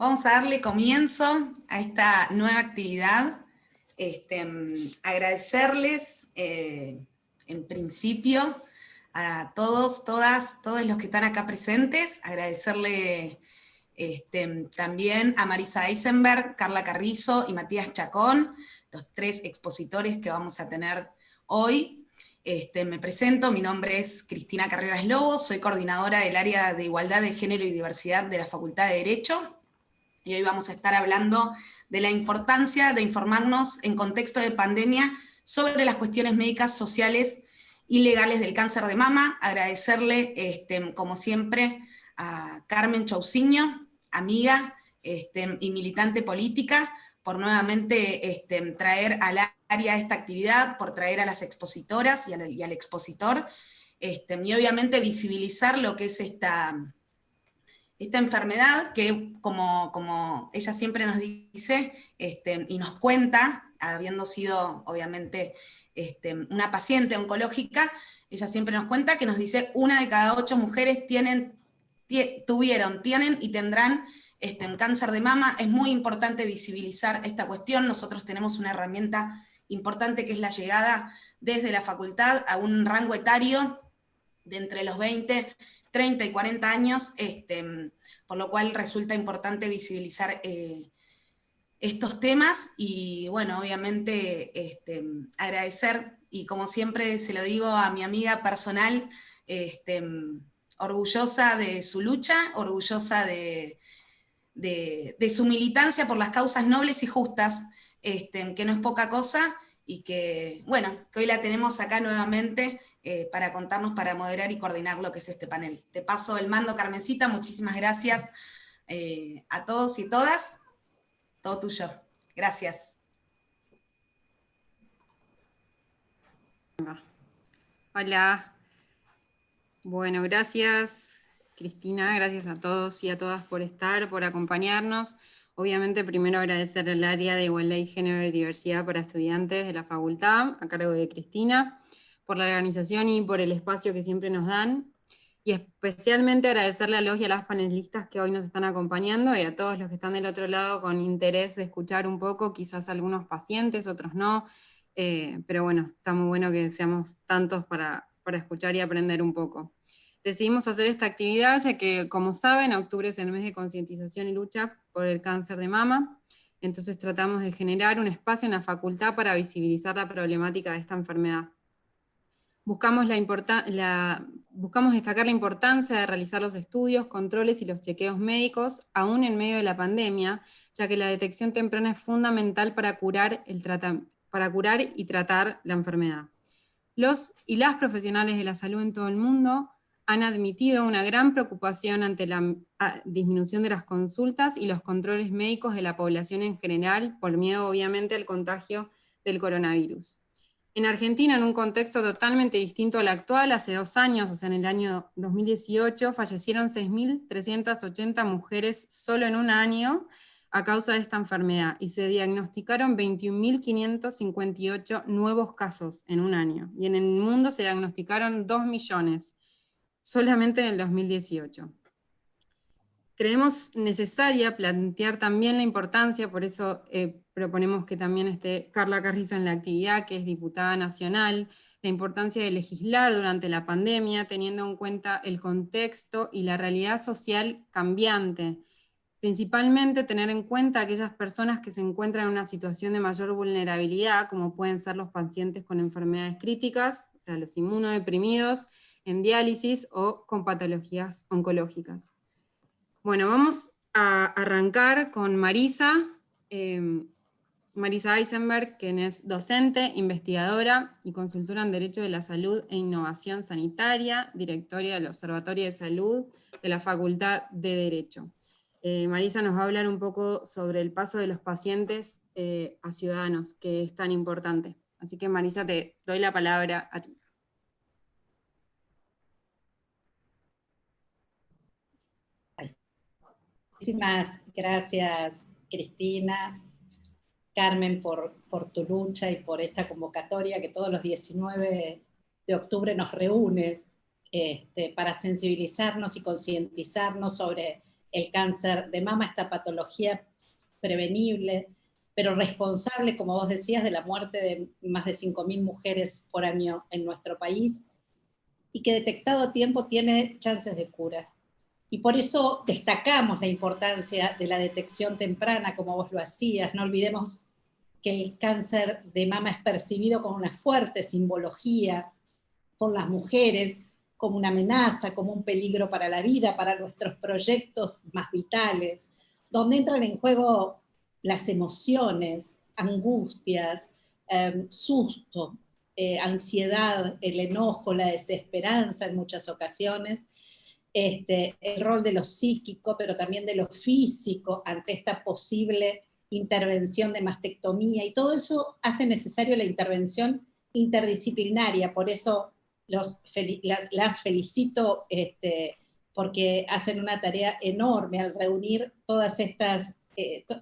Vamos a darle comienzo a esta nueva actividad. Agradecerles, en principio, a todos, todas, todos los que están acá presentes. Agradecerle también a Marisa Eisenberg, Carla Carrizo y Matías Chacón, los tres expositores que vamos a tener hoy. Me presento, mi nombre es Cristina Carreras Lobo, soy coordinadora del área de Igualdad de Género y Diversidad de la Facultad de Derecho, y hoy vamos a estar hablando de la importancia de informarnos en contexto de pandemia sobre las cuestiones médicas, sociales y legales del cáncer de mama. Agradecerle, como siempre, a Carmen Chauciño, amiga y militante política, por nuevamente traer al área esta actividad, por traer a las expositoras y al expositor, y obviamente visibilizar lo que es esta enfermedad que, como ella siempre nos dice y nos cuenta, habiendo sido obviamente una paciente oncológica, ella siempre nos cuenta que nos dice 1 de cada 8 mujeres tienen y tendrán cáncer de mama. Es muy importante visibilizar esta cuestión. Nosotros tenemos una herramienta importante que es la llegada desde la facultad a un rango etario de entre los 20, 30 y 40 años, por lo cual resulta importante visibilizar estos temas y, bueno, obviamente agradecer, y como siempre se lo digo a mi amiga personal, orgullosa de su lucha, orgullosa de su militancia por las causas nobles y justas, que no es poca cosa, y que, bueno, que hoy la tenemos acá nuevamente para contarnos, para moderar y coordinar lo que es este panel. Te paso el mando, Carmencita, muchísimas gracias a todos y todas, todo tuyo. Gracias. Hola. Bueno, gracias Cristina, gracias a todos y a todas por estar, por acompañarnos. Obviamente primero agradecer al área de Igualdad y Género y Diversidad para Estudiantes de la Facultad, a cargo de Cristina, por la organización y por el espacio que siempre nos dan. Y especialmente agradecerle a los y a las panelistas que hoy nos están acompañando y a todos los que están del otro lado con interés de escuchar un poco, quizás algunos pacientes, otros no. Pero bueno, está muy bueno que seamos tantos para escuchar y aprender un poco. Decidimos hacer esta actividad ya que, como saben, octubre es el mes de concientización y lucha por el cáncer de mama. Entonces tratamos de generar un espacio en la facultad para visibilizar la problemática de esta enfermedad. Buscamos destacar la importancia de realizar los estudios, controles y los chequeos médicos, aún en medio de la pandemia, ya que la detección temprana es fundamental para curar y tratar la enfermedad. Los y las profesionales de la salud en todo el mundo han admitido una gran preocupación ante la disminución de las consultas y los controles médicos de la población en general, por miedo obviamente al contagio del coronavirus. En Argentina, en un contexto totalmente distinto al actual, hace 2 años, o sea, en el año 2018, fallecieron 6.380 mujeres solo en un año a causa de esta enfermedad, y se diagnosticaron 21.558 nuevos casos en un año, y en el mundo se diagnosticaron 2 millones, solamente en el 2018. Creemos necesaria plantear también la importancia, por eso proponemos que también esté Carla Carrizo en la actividad, que es diputada nacional, la importancia de legislar durante la pandemia, teniendo en cuenta el contexto y la realidad social cambiante. Principalmente tener en cuenta a aquellas personas que se encuentran en una situación de mayor vulnerabilidad, como pueden ser los pacientes con enfermedades críticas, o sea, los inmunodeprimidos, en diálisis o con patologías oncológicas. Bueno, vamos a arrancar con Marisa, Marisa Eisenberg, quien es docente, investigadora y consultora en Derecho de la Salud e Innovación Sanitaria, directora del Observatorio de Salud de la Facultad de Derecho. Marisa nos va a hablar un poco sobre el paso de los pacientes a ciudadanos, que es tan importante. Así que Marisa, te doy la palabra a ti. Muchísimas gracias, Cristina, Carmen, por tu lucha y por esta convocatoria que todos los 19 de octubre nos reúne para sensibilizarnos y concientizarnos sobre el cáncer de mama, esta patología prevenible, pero responsable, como vos decías, de la muerte de más de 5.000 mujeres por año en nuestro país, y que detectado a tiempo tiene chances de cura. Y por eso destacamos la importancia de la detección temprana, como vos lo hacías. No olvidemos que el cáncer de mama es percibido con una fuerte simbología por las mujeres, como una amenaza, como un peligro para la vida, para nuestros proyectos más vitales, donde entran en juego las emociones, angustias, susto, ansiedad, el enojo, la desesperanza en muchas ocasiones, el rol de lo psíquico, pero también de lo físico ante esta posible intervención de mastectomía, y todo eso hace necesario la intervención interdisciplinaria. Por eso las felicito porque hacen una tarea enorme al reunir todas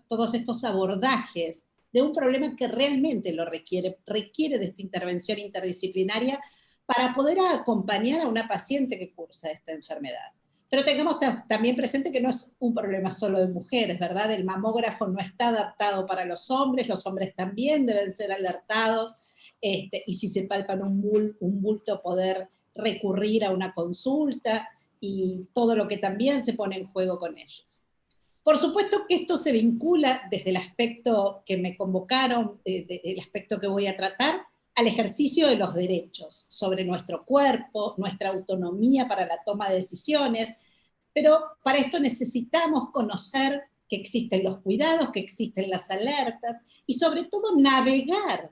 todos estos abordajes de un problema que realmente lo requiere de esta intervención interdisciplinaria para poder acompañar a una paciente que cursa esta enfermedad. Pero tengamos también presente que no es un problema solo de mujeres, ¿verdad? El mamógrafo no está adaptado para los hombres también deben ser alertados, y si se palpan un bulto, poder recurrir a una consulta, y todo lo que también se pone en juego con ellos. Por supuesto que esto se vincula desde el aspecto que me convocaron, el aspecto que voy a tratar, al ejercicio de los derechos sobre nuestro cuerpo, nuestra autonomía para la toma de decisiones, pero para esto necesitamos conocer que existen los cuidados, que existen las alertas, y sobre todo navegar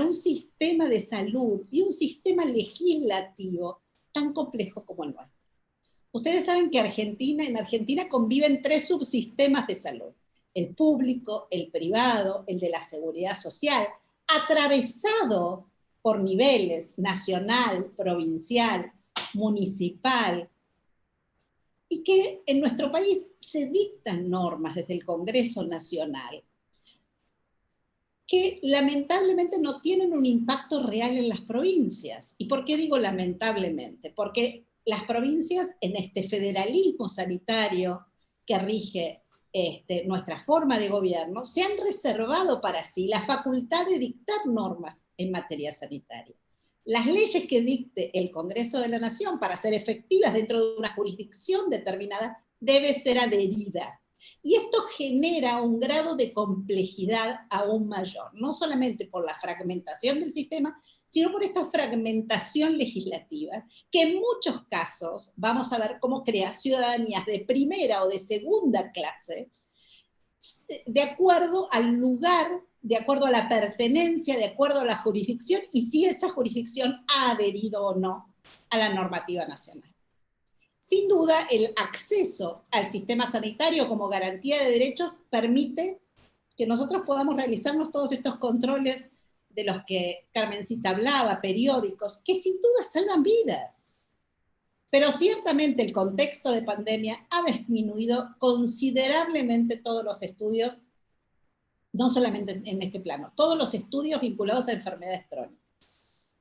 un sistema de salud y un sistema legislativo tan complejo como el nuestro. Ustedes saben que en Argentina conviven 3 subsistemas de salud: el público, el privado, el de la seguridad social, atravesado por niveles nacional, provincial, municipal, y que en nuestro país se dictan normas desde el Congreso Nacional que lamentablemente no tienen un impacto real en las provincias. ¿Y por qué digo lamentablemente? Porque las provincias, en este federalismo sanitario que rige nuestra forma de gobierno, se han reservado para sí la facultad de dictar normas en materia sanitaria. Las leyes que dicte el Congreso de la Nación para ser efectivas dentro de una jurisdicción determinada debe ser adherida. Y esto genera un grado de complejidad aún mayor, no solamente por la fragmentación del sistema, sino por esta fragmentación legislativa, que en muchos casos vamos a ver cómo crea ciudadanías de primera o de segunda clase, de acuerdo al lugar, de acuerdo a la pertenencia, de acuerdo a la jurisdicción, y si esa jurisdicción ha adherido o no a la normativa nacional. Sin duda, el acceso al sistema sanitario como garantía de derechos permite que nosotros podamos realizarnos todos estos controles de los que Carmencita hablaba, periódicos, que sin duda salvan vidas. Pero ciertamente el contexto de pandemia ha disminuido considerablemente todos los estudios, no solamente en este plano, todos los estudios vinculados a enfermedades crónicas,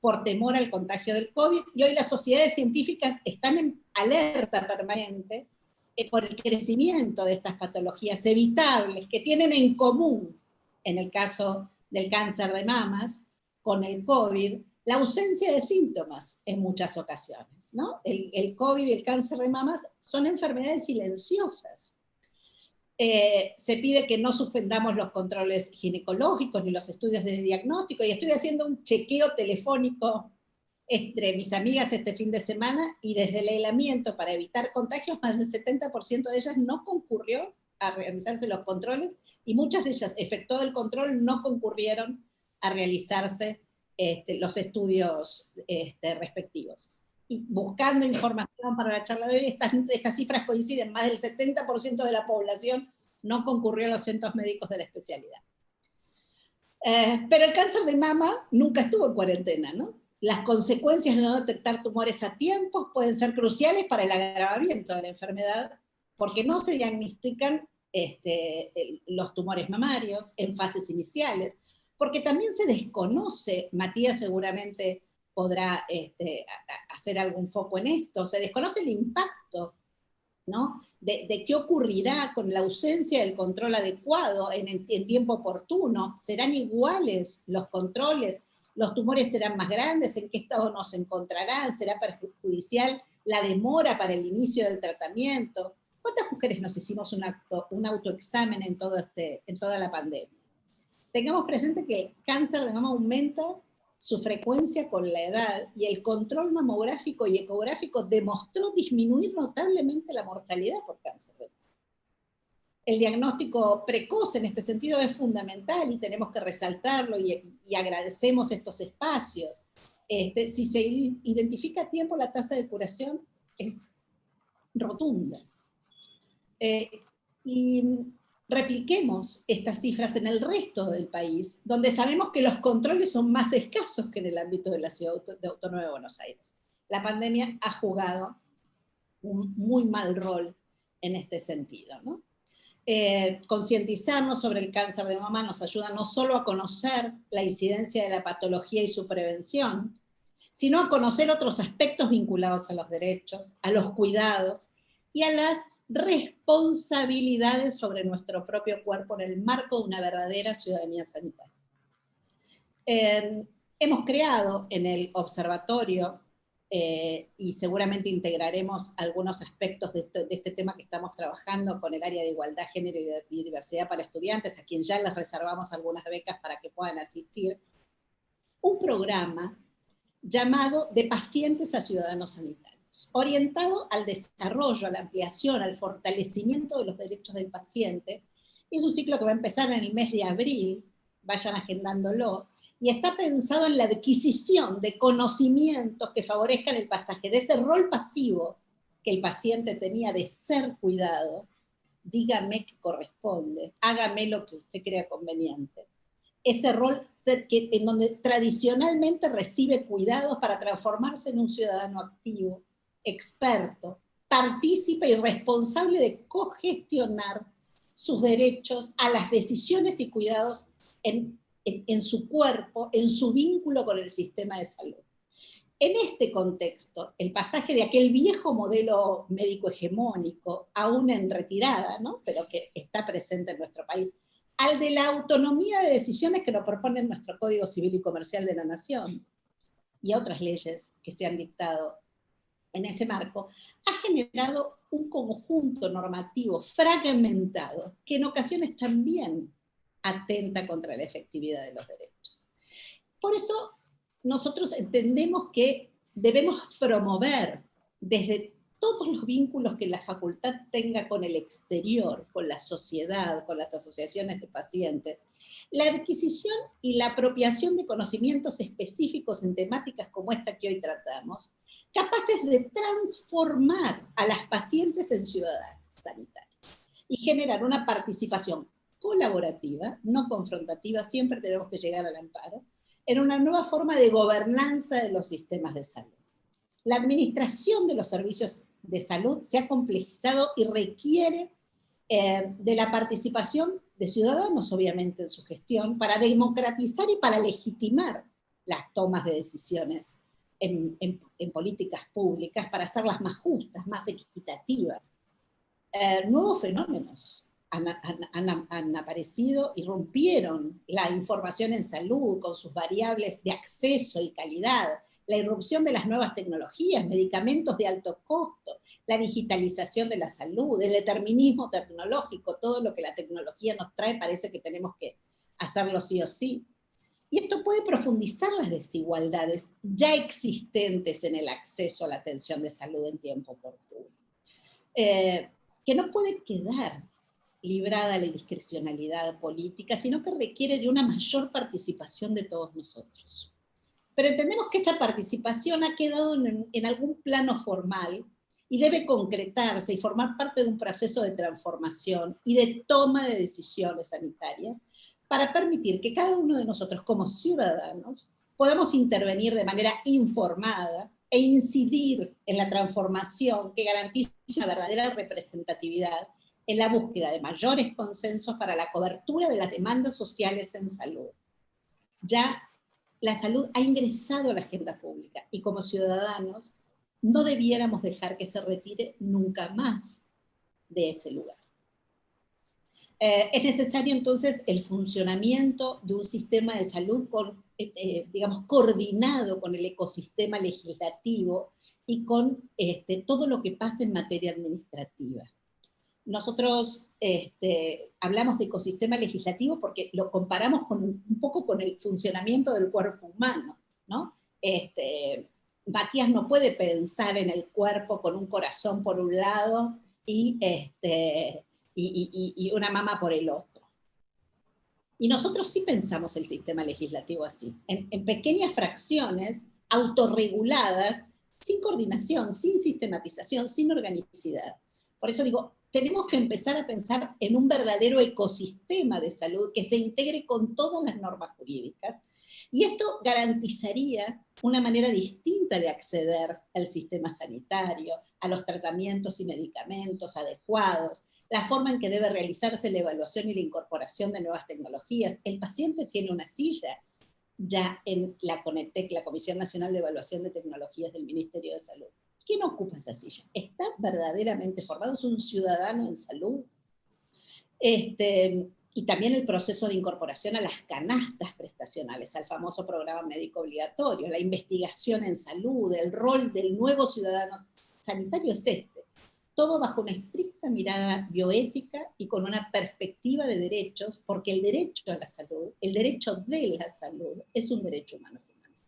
por temor al contagio del COVID, y hoy las sociedades científicas están en alerta permanente por el crecimiento de estas patologías evitables que tienen en común, en el caso del cáncer de mamas, con el COVID, la ausencia de síntomas en muchas ocasiones, ¿no? El COVID y el cáncer de mamas son enfermedades silenciosas. Se pide que no suspendamos los controles ginecológicos ni los estudios de diagnóstico, y estoy haciendo un chequeo telefónico entre mis amigas este fin de semana, y desde el aislamiento para evitar contagios, más del 70% de ellas no concurrió a realizarse los controles, y muchas de ellas, efectuado el control, no concurrieron a realizarse los estudios respectivos. Y buscando información para la charla de hoy, estas cifras coinciden: más del 70% de la población no concurrió a los centros médicos de la especialidad. Pero el cáncer de mama nunca estuvo en cuarentena, ¿no? Las consecuencias de no detectar tumores a tiempo pueden ser cruciales para el agravamiento de la enfermedad, porque no se diagnostican los tumores mamarios en fases iniciales, porque también se desconoce, Matías seguramente podrá hacer algún foco en esto, se desconoce el impacto ¿no? De qué ocurrirá con la ausencia del control adecuado en tiempo oportuno. ¿Serán iguales los controles? ¿Los tumores serán más grandes? ¿En qué estado nos encontrarán? ¿Será perjudicial la demora para el inicio del tratamiento? ¿Cuántas mujeres nos hicimos un autoexamen en toda la pandemia? Tengamos presente que el cáncer de mama aumenta su frecuencia con la edad, y el control mamográfico y ecográfico demostró disminuir notablemente la mortalidad por cáncer de mama. El diagnóstico precoz en este sentido es fundamental y tenemos que resaltarlo, y agradecemos estos espacios. Si se identifica a tiempo, la tasa de curación es rotunda. Y repliquemos estas cifras en el resto del país, donde sabemos que los controles son más escasos que en el ámbito de la Ciudad Autónoma de Buenos Aires. La pandemia ha jugado un muy mal rol en este sentido, ¿no? Concientizarnos sobre el cáncer de mama nos ayuda no solo a conocer la incidencia de la patología y su prevención, sino a conocer otros aspectos vinculados a los derechos, a los cuidados y a las responsabilidades sobre nuestro propio cuerpo en el marco de una verdadera ciudadanía sanitaria. Hemos creado en el observatorio, y seguramente integraremos algunos aspectos de este tema que estamos trabajando con el área de igualdad, género y diversidad para estudiantes, a quien ya les reservamos algunas becas para que puedan asistir, un programa llamado De Pacientes a Ciudadanos Sanitarios, orientado al desarrollo, a la ampliación, al fortalecimiento de los derechos del paciente. Es un ciclo que va a empezar en el mes de abril, vayan agendándolo, y está pensado en la adquisición de conocimientos que favorezcan el pasaje de ese rol pasivo que el paciente tenía de ser cuidado, dígame qué corresponde, hágame lo que usted crea conveniente, ese rol en donde tradicionalmente recibe cuidados para transformarse en un ciudadano activo, experto, partícipe y responsable de cogestionar sus derechos a las decisiones y cuidados en su cuerpo, en su vínculo con el sistema de salud. En este contexto, el pasaje de aquel viejo modelo médico hegemónico, aún en retirada, ¿no?, pero que está presente en nuestro país, al de la autonomía de decisiones que nos propone nuestro Código Civil y Comercial de la Nación, y a otras leyes que se han dictado en ese marco, ha generado un conjunto normativo fragmentado, que en ocasiones también atenta contra la efectividad de los derechos. Por eso, nosotros entendemos que debemos promover desde todos los vínculos que la facultad tenga con el exterior, con la sociedad, con las asociaciones de pacientes, la adquisición y la apropiación de conocimientos específicos en temáticas como esta que hoy tratamos, capaces de transformar a las pacientes en ciudadanas sanitarias y generar una participación colaborativa, no confrontativa, siempre tenemos que llegar al amparo, en una nueva forma de gobernanza de los sistemas de salud. La administración de los servicios de salud se ha complejizado y requiere de la participación de ciudadanos, obviamente, en su gestión, para democratizar y para legitimar las tomas de decisiones en políticas públicas, para hacerlas más justas, más equitativas. Nuevos fenómenos han aparecido y rompieron la información en salud con sus variables de acceso y calidad, la irrupción de las nuevas tecnologías, medicamentos de alto costo, la digitalización de la salud, el determinismo tecnológico, todo lo que la tecnología nos trae parece que tenemos que hacerlo sí o sí. Y esto puede profundizar las desigualdades ya existentes en el acceso a la atención de salud en tiempo oportuno, que no puede quedar librada la discrecionalidad política, sino que requiere de una mayor participación de todos nosotros. Pero entendemos que esa participación ha quedado en algún plano formal y debe concretarse y formar parte de un proceso de transformación y de toma de decisiones sanitarias para permitir que cada uno de nosotros como ciudadanos podamos intervenir de manera informada e incidir en la transformación que garantice una verdadera representatividad en la búsqueda de mayores consensos para la cobertura de las demandas sociales en salud. Ya la salud ha ingresado a la agenda pública y como ciudadanos no debiéramos dejar que se retire nunca más de ese lugar. Es necesario entonces el funcionamiento de un sistema de salud digamos, coordinado con el ecosistema legislativo y con todo lo que pasa en materia administrativa. Nosotros hablamos de ecosistema legislativo porque lo comparamos un poco con el funcionamiento del cuerpo humano, ¿no? Matías no puede pensar en el cuerpo con un corazón por un lado y una mama por el otro. Y nosotros sí pensamos el sistema legislativo así, en pequeñas fracciones, autorreguladas, sin coordinación, sin sistematización, sin organicidad. Por eso digo, tenemos que empezar a pensar en un verdadero ecosistema de salud que se integre con todas las normas jurídicas, y esto garantizaría una manera distinta de acceder al sistema sanitario, a los tratamientos y medicamentos adecuados, la forma en que debe realizarse la evaluación y la incorporación de nuevas tecnologías. El paciente tiene una silla ya en la CONETEC, la Comisión Nacional de Evaluación de Tecnologías del Ministerio de Salud. ¿Quién ocupa esa silla? ¿Está verdaderamente formado? ¿Es un ciudadano en salud? Y también el proceso de incorporación a las canastas prestacionales, al famoso programa médico obligatorio, la investigación en salud, el rol del nuevo ciudadano sanitario es todo bajo una estricta mirada bioética y con una perspectiva de derechos, porque el derecho a la salud, el derecho de la salud, es un derecho humano fundamental.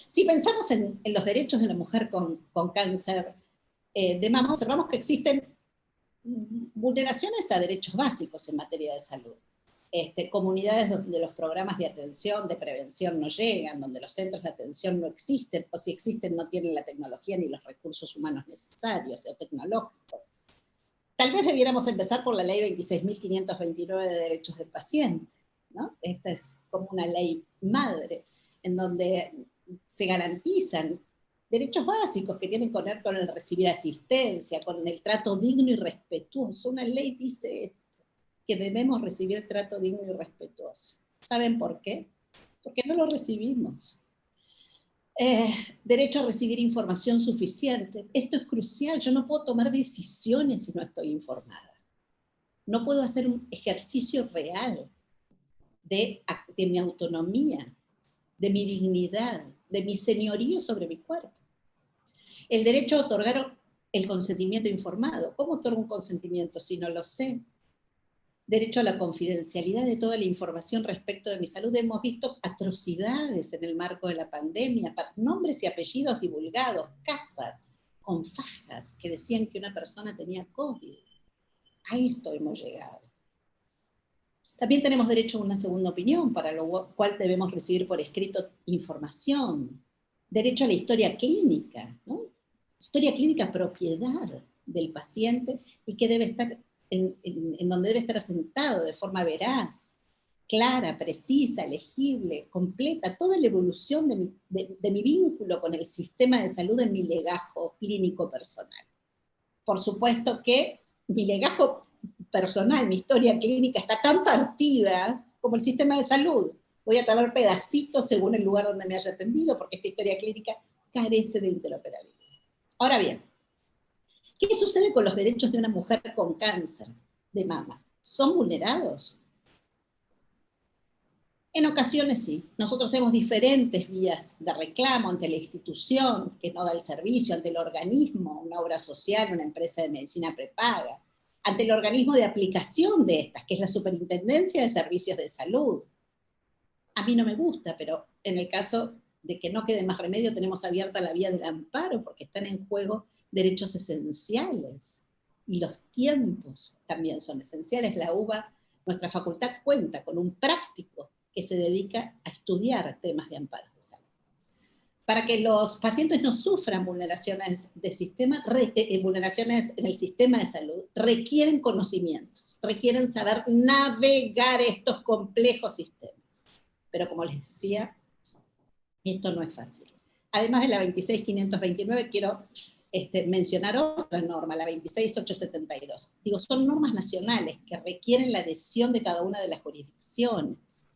Si pensamos en los derechos de la mujer con cáncer de mama, observamos que existen vulneraciones a derechos básicos en materia de salud. Comunidades donde los programas de atención, de prevención no llegan, donde los centros de atención no existen, o si existen no tienen la tecnología ni los recursos humanos necesarios o tecnológicos. Tal vez debiéramos empezar por la ley 26.529 de derechos del paciente, ¿no? Esta es como una ley madre, en donde se garantizan derechos básicos que tienen que ver con el recibir asistencia, con el trato digno y respetuoso. Una ley dice que debemos recibir trato digno y respetuoso. ¿Saben por qué? Porque no lo recibimos. Derecho a recibir información suficiente. Esto es crucial. Yo no puedo tomar decisiones si no estoy informada. No puedo hacer un ejercicio real de mi autonomía, de mi dignidad, de mi señorío sobre mi cuerpo. El derecho a otorgar el consentimiento informado. ¿Cómo otorgo un consentimiento si no lo sé? Derecho a la confidencialidad de toda la información respecto de mi salud. Hemos visto atrocidades en el marco de la pandemia, nombres y apellidos divulgados, casas con fajas que decían que una persona tenía COVID. A esto hemos llegado. También tenemos derecho a una segunda opinión, para lo cual debemos recibir por escrito información. Derecho a la historia clínica, ¿no? Historia clínica, propiedad del paciente, y que debe estar en donde debe estar asentado de forma veraz, clara, precisa, legible, completa, toda la evolución de mi vínculo con el sistema de salud en mi legajo clínico personal. Por supuesto que mi legajo personal, mi historia clínica, está tan partida como el sistema de salud. Voy a tomar pedacitos según el lugar donde me haya atendido, porque esta historia clínica carece de interoperabilidad. Ahora bien, ¿qué sucede con los derechos de una mujer con cáncer de mama? ¿Son vulnerados? En ocasiones sí. Nosotros tenemos diferentes vías de reclamo ante la institución que no da el servicio, ante el organismo, una obra social, una empresa de medicina prepaga, ante el organismo de aplicación de estas, que es la Superintendencia de Servicios de Salud. A mí no me gusta, pero en el caso de que no quede más remedio, tenemos abierta la vía del amparo, porque están en juego derechos esenciales, y los tiempos también son esenciales. La UBA, nuestra facultad, cuenta con un práctico que se dedica a estudiar temas de amparo de salud. Para que los pacientes no sufran vulneraciones de sistema, vulneraciones en el sistema de salud, requieren conocimientos, requieren saber navegar estos complejos sistemas. Pero como les decía, esto no es fácil. Además de la 26.529, quiero mencionar otra norma, la 26.872. Digo, son normas nacionales que requieren la adhesión de cada una de las jurisdicciones.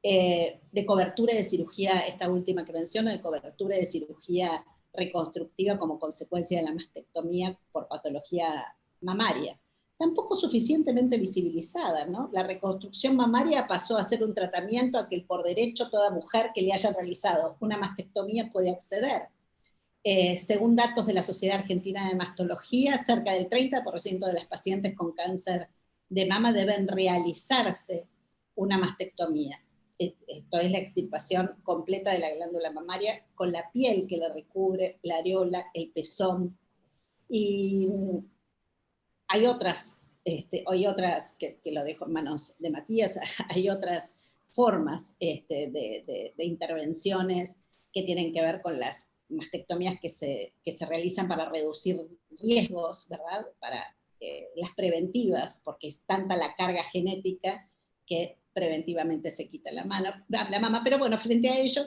De cobertura de cirugía, esta última que menciono, de cobertura de cirugía reconstructiva como consecuencia de la mastectomía por patología mamaria. Tampoco suficientemente visibilizada, ¿no? La reconstrucción mamaria pasó a ser un tratamiento a que por derecho toda mujer que le haya realizado una mastectomía puede acceder. Según datos de la Sociedad Argentina de Mastología, cerca del 30% de las pacientes con cáncer de mama deben realizarse una mastectomía. Esto es la extirpación completa de la glándula mamaria con la piel que le recubre, la areola, el pezón. Y hay otras que lo dejo en manos de Matías, hay otras formas de intervenciones que tienen que ver con las mastectomías que se realizan para reducir riesgos, ¿verdad? Para las preventivas, porque es tanta la carga genética que preventivamente se quita la mama, pero bueno, frente a ello,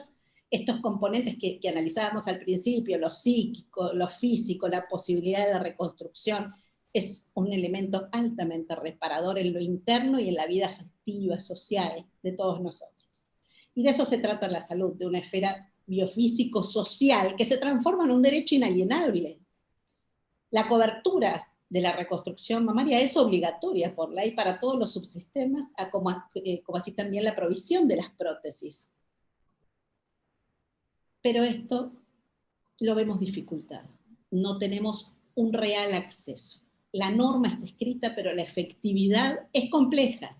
estos componentes que analizábamos al principio, lo psíquico, lo físico, la posibilidad de reconstrucción, es un elemento altamente reparador en lo interno y en la vida afectiva, social de todos nosotros. Y de eso se trata la salud, de una esfera biofísico-social que se transforma en un derecho inalienable. La cobertura de la reconstrucción mamaria es obligatoria por ley para todos los subsistemas, como así también la provisión de las prótesis. Pero esto lo vemos dificultado. No tenemos un real acceso. La norma está escrita, pero la efectividad es compleja.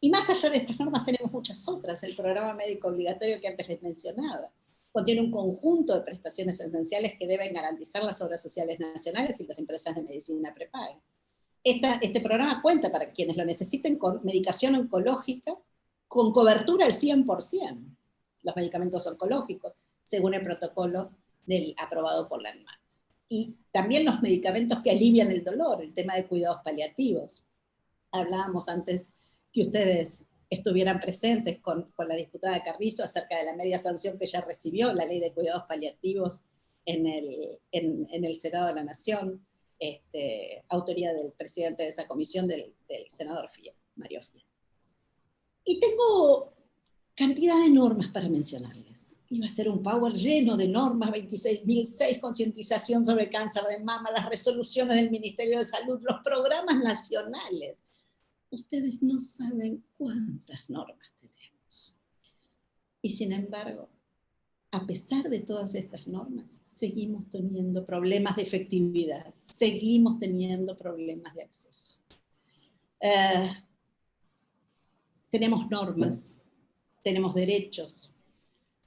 Y más allá de estas normas tenemos muchas otras. El programa médico obligatorio que antes les mencionaba contiene un conjunto de prestaciones esenciales que deben garantizar las obras sociales nacionales y las empresas de medicina prepaga. Este programa cuenta, para quienes lo necesiten, con medicación oncológica con cobertura al 100%, los medicamentos oncológicos, según el protocolo aprobado por la ANMAT. Y también los medicamentos que alivian el dolor, el tema de cuidados paliativos. Hablábamos antes que ustedes estuvieran presentes con la diputada Carrizo acerca de la media sanción que ya recibió la ley de cuidados paliativos en el Senado de la Nación, autoría del presidente de esa comisión, del senador Mario Fiel. Y tengo cantidad de normas para mencionarles. Iba a ser un power lleno de normas, 26.006, concientización sobre cáncer de mama, las resoluciones del Ministerio de Salud, los programas nacionales. Ustedes no saben cuántas normas tenemos. Y sin embargo, a pesar de todas estas normas, seguimos teniendo problemas de efectividad, seguimos teniendo problemas de acceso. Tenemos normas, tenemos derechos,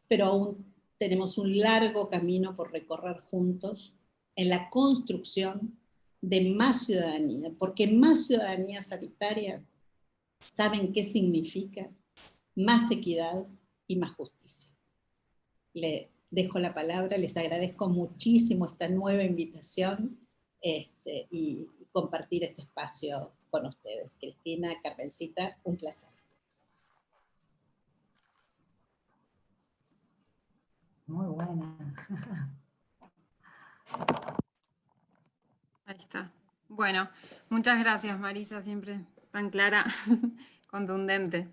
pero aún tenemos un largo camino por recorrer juntos en la construcción de más ciudadanía, porque más ciudadanía sanitaria, ¿saben qué significa? Más equidad y más justicia. Le dejo la palabra, les agradezco muchísimo esta nueva invitación y compartir este espacio con ustedes. Cristina, Carmencita, un placer. Muy buena. Ahí está. Bueno, muchas gracias, Marisa, siempre tan clara, contundente.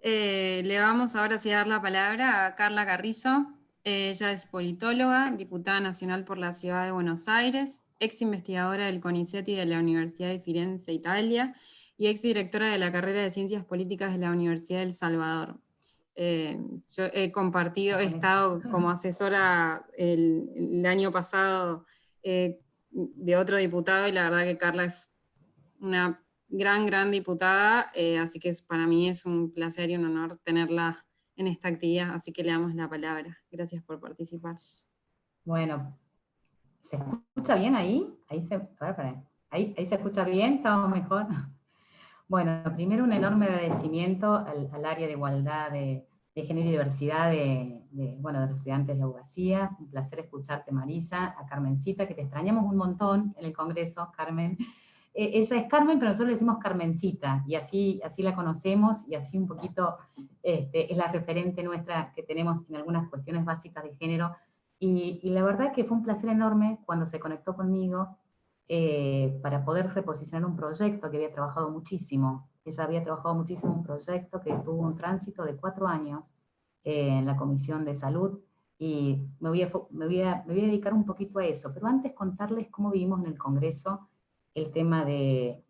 Le vamos ahora sí a dar la palabra a Carla Carrizo. Ella es politóloga, diputada nacional por la Ciudad de Buenos Aires, ex investigadora del CONICET y de la Universidad de Firenze, Italia, y ex directora de la carrera de Ciencias Políticas de la Universidad del Salvador. Yo he estado como asesora el año pasado de otro diputado, y la verdad que Carla es una gran diputada, así que para mí es un placer y un honor tenerla en esta actividad, así que le damos la palabra. Gracias por participar. Bueno, ¿se escucha bien ahí? Ahí se escucha bien, estamos mejor. Bueno, primero un enorme agradecimiento al área de igualdad de género y diversidad de los estudiantes de la abogacía. Un placer escucharte, Marisa, a Carmencita, que te extrañamos un montón en el Congreso, Carmen. Ella es Carmen, pero nosotros le decimos Carmencita, y así la conocemos, y así un poquito es la referente nuestra que tenemos en algunas cuestiones básicas de género. Y la verdad que fue un placer enorme cuando se conectó conmigo para poder reposicionar un proyecto que había trabajado muchísimo. Ella había trabajado muchísimo un proyecto que tuvo un tránsito de 4 años en la Comisión de Salud, y me voy a dedicar un poquito a eso, pero antes contarles cómo vivimos en el Congreso el tema de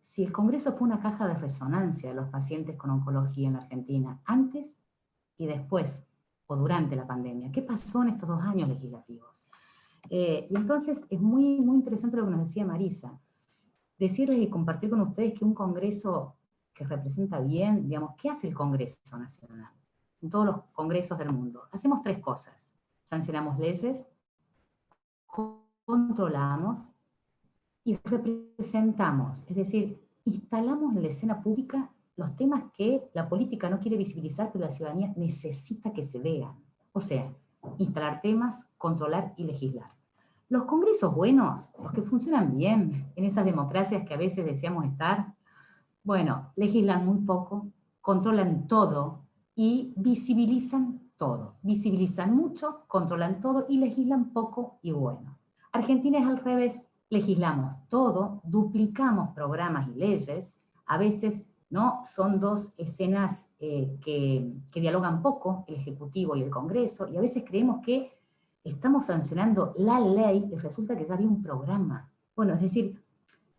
si el Congreso fue una caja de resonancia de los pacientes con oncología en la Argentina, antes y después, o durante la pandemia. ¿Qué pasó en estos 2 años legislativos? Y entonces es muy, muy interesante lo que nos decía Marisa. Decirles y compartir con ustedes que un Congreso que representa bien, digamos, ¿qué hace el Congreso Nacional? En todos los congresos del mundo. Hacemos 3 cosas. Sancionamos leyes, controlamos y representamos. Es decir, instalamos en la escena pública los temas que la política no quiere visibilizar, pero la ciudadanía necesita que se vean. O sea, instalar temas, controlar y legislar. Los congresos buenos, los que funcionan bien, en esas democracias que a veces deseamos estar, bueno, legislan muy poco, controlan todo y visibilizan todo. Visibilizan mucho, controlan todo y legislan poco y bueno. Argentina es al revés, legislamos todo, duplicamos programas y leyes, a veces ¿no? Son 2 escenas que dialogan poco, el Ejecutivo y el Congreso, y a veces creemos que estamos sancionando la ley y resulta que ya había un programa. Bueno, es decir,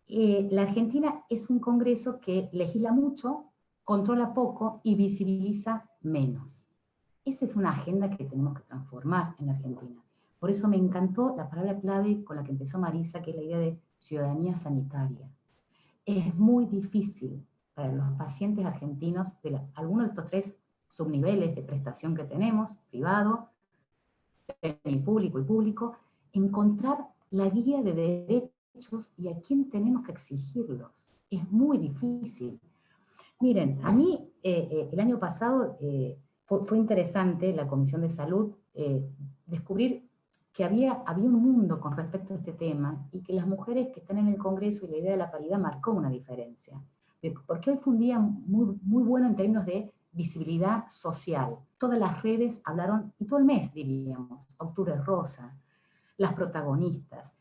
la Argentina es un Congreso que legisla mucho, controla poco y visibiliza menos. Esa es una agenda que tenemos que transformar en la Argentina. Por eso me encantó la palabra clave con la que empezó Marisa, que es la idea de ciudadanía sanitaria. Es muy difícil para los pacientes argentinos de algunos de estos 3 subniveles de prestación que tenemos, privado, semipúblico y público, encontrar la guía de derechos y a quién tenemos que exigirlos. Es muy difícil. Miren, a mí el año pasado fue interesante la Comisión de Salud descubrir que había un mundo con respecto a este tema y que las mujeres que están en el Congreso y la idea de la paridad marcó una diferencia. Porque hoy fue un día muy, muy bueno en términos de visibilidad social. Todas las redes hablaron, y todo el mes diríamos, Octubre Rosa, las protagonistas,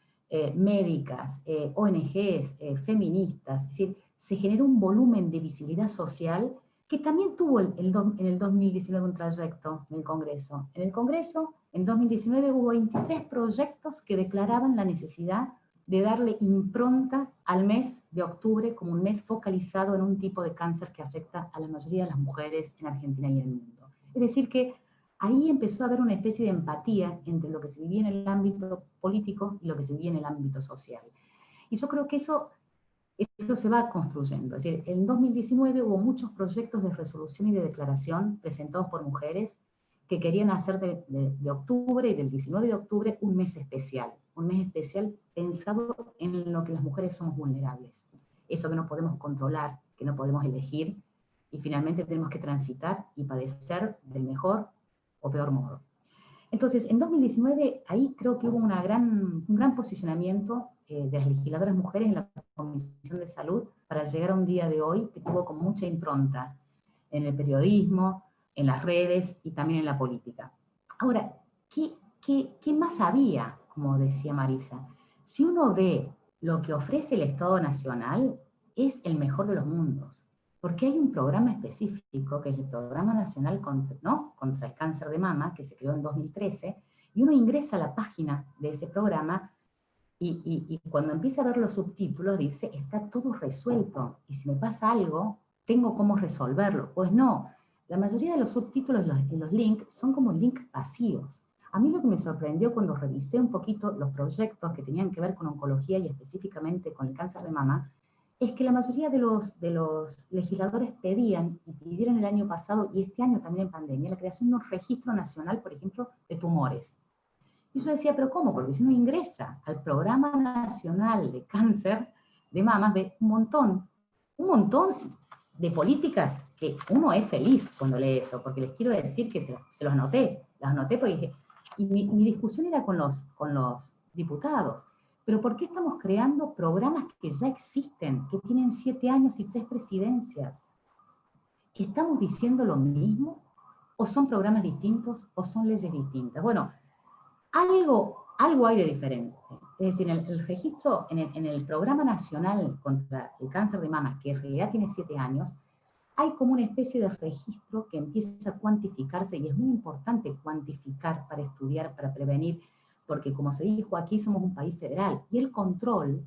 médicas, ONGs, feministas, es decir, se generó un volumen de visibilidad social que también tuvo en el 2019 un trayecto en el Congreso. En el Congreso, en 2019, hubo 23 proyectos que declaraban la necesidad de darle impronta al mes de octubre como un mes focalizado en un tipo de cáncer que afecta a la mayoría de las mujeres en Argentina y en el mundo. Es decir que ahí empezó a haber una especie de empatía entre lo que se vivía en el ámbito político y lo que se vivía en el ámbito social. Y yo creo que eso se va construyendo. Es decir, en 2019 hubo muchos proyectos de resolución y de declaración presentados por mujeres que querían hacer de octubre y del 19 de octubre un mes especial pensado en lo que las mujeres somos vulnerables. Eso que no podemos controlar, que no podemos elegir, y finalmente tenemos que transitar y padecer del mejor o peor modo. Entonces, en 2019, ahí creo que hubo un gran posicionamiento de las legisladoras mujeres en la Comisión de Salud para llegar a un día de hoy que tuvo con mucha impronta en el periodismo, en las redes y también en la política. Ahora, ¿qué más había? Como decía Marisa. Si uno ve lo que ofrece el Estado Nacional, es el mejor de los mundos. Porque hay un programa específico, que es el Programa Nacional contra el Cáncer de Mama, que se creó en 2013, y uno ingresa a la página de ese programa y cuando empieza a ver los subtítulos dice, está todo resuelto, y si me pasa algo, tengo cómo resolverlo. Pues no, la mayoría de los subtítulos en los links son como links vacíos. A mí lo que me sorprendió cuando revisé un poquito los proyectos que tenían que ver con oncología y específicamente con el cáncer de mama, es que la mayoría de los legisladores pidieron el año pasado y este año también en pandemia, la creación de un registro nacional, por ejemplo, de tumores. Y yo decía, ¿pero cómo? Porque si uno ingresa al Programa Nacional de Cáncer de Mama, ve un montón de políticas que uno es feliz cuando lee eso, porque les quiero decir que se los anoté, las anoté porque dije, y mi discusión era con los diputados. Pero ¿por qué estamos creando programas que ya existen, que tienen 7 años y 3 presidencias? ¿Estamos diciendo lo mismo? ¿O son programas distintos? ¿O son leyes distintas? Bueno, algo hay de diferente. Es decir, en el registro, en el Programa Nacional contra el Cáncer de Mama, que en realidad tiene 7 años, hay como una especie de registro que empieza a cuantificarse, y es muy importante cuantificar para estudiar, para prevenir, porque como se dijo aquí, somos un país federal, y el control,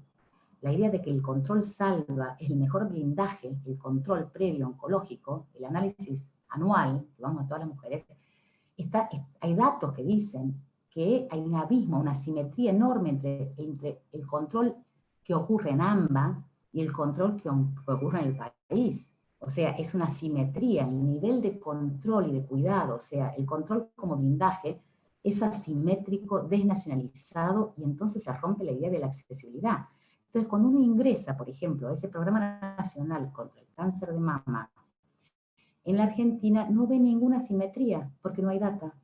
la idea de que el control salva es el mejor blindaje, el control previo oncológico, el análisis anual, que vamos a todas las mujeres, hay datos que dicen que hay un abismo, una asimetría enorme entre el control que ocurre en AMBA y el control que ocurre en el país. O sea, es una asimetría, el nivel de control y de cuidado, o sea, el control como blindaje es asimétrico, desnacionalizado, y entonces se rompe la idea de la accesibilidad. Entonces, cuando uno ingresa, por ejemplo, a ese programa nacional contra el cáncer de mama, en la Argentina no ve ninguna asimetría, porque no hay data.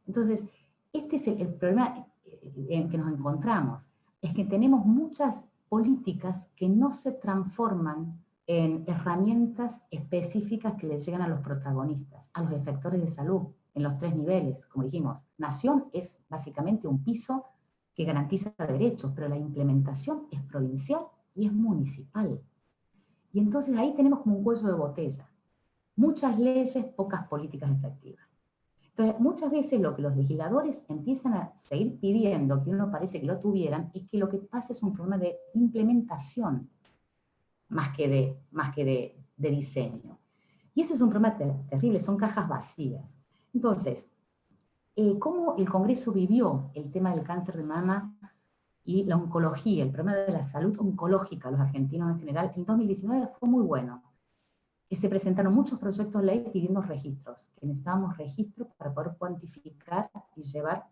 Entonces, este es el problema en que nos encontramos, es que tenemos muchas políticas que no se transforman en herramientas específicas que le llegan a los protagonistas, a los efectores de salud, en los 3 niveles, como dijimos. Nación es básicamente un piso que garantiza derechos, pero la implementación es provincial y es municipal. Y entonces ahí tenemos como un cuello de botella. Muchas leyes, pocas políticas efectivas. Entonces, muchas veces lo que los legisladores empiezan a seguir pidiendo, que uno parece que lo tuvieran, es que lo que pasa es un problema de implementación, más que de diseño. Y ese es un problema terrible, son cajas vacías. Entonces, ¿cómo el Congreso vivió el tema del cáncer de mama y la oncología, el problema de la salud oncológica a los argentinos en general? En 2019 fue muy bueno. Se presentaron muchos proyectos de ley pidiendo registros, que necesitábamos registros para poder cuantificar y llevar,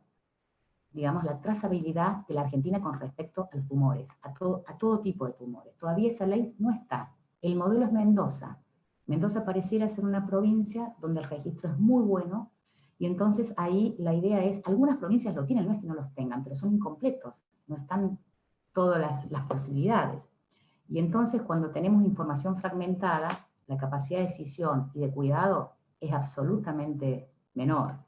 digamos, la trazabilidad de la Argentina con respecto a los tumores, a todo tipo de tumores. Todavía esa ley no está. El modelo es Mendoza. Mendoza pareciera ser una provincia donde el registro es muy bueno, y entonces ahí la idea es, algunas provincias lo tienen, no es que no los tengan, pero son incompletos, no están todas las posibilidades. Y entonces cuando tenemos información fragmentada, la capacidad de decisión y de cuidado es absolutamente menor.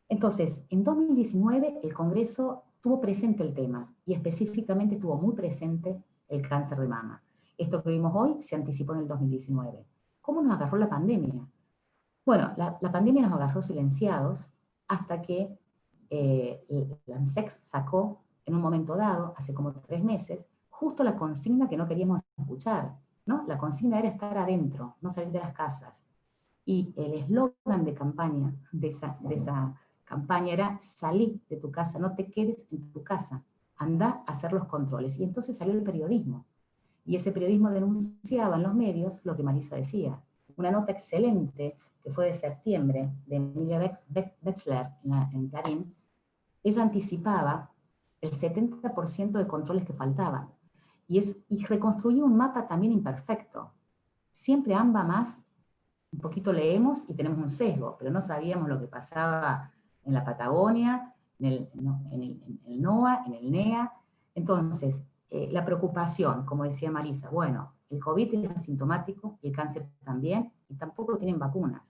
Entonces, en 2019 el Congreso tuvo presente el tema, y específicamente tuvo muy presente el cáncer de mama. Esto que vimos hoy se anticipó en el 2019. ¿Cómo nos agarró la pandemia? Bueno, la pandemia nos agarró silenciados hasta que la ANSES sacó en un momento dado, hace como 3 meses, justo la consigna que no queríamos escuchar, ¿no? La consigna era estar adentro, no salir de las casas. Y el eslogan de campaña, de esa campaña era: salí de tu casa, no te quedes en tu casa, anda a hacer los controles. Y entonces salió el periodismo. Y ese periodismo denunciaba en los medios lo que Marisa decía. Una nota excelente que fue de septiembre, de Emilia Bechler en Clarín, ella anticipaba el 70% de controles que faltaban. Y reconstruía un mapa también imperfecto. Siempre AMBA más, un poquito leemos y tenemos un sesgo, pero no sabíamos lo que pasaba en la Patagonia, en el NOA, en el NEA. Entonces, la preocupación, como decía Marisa, bueno, el COVID es asintomático, el cáncer también, y tampoco tienen vacunas.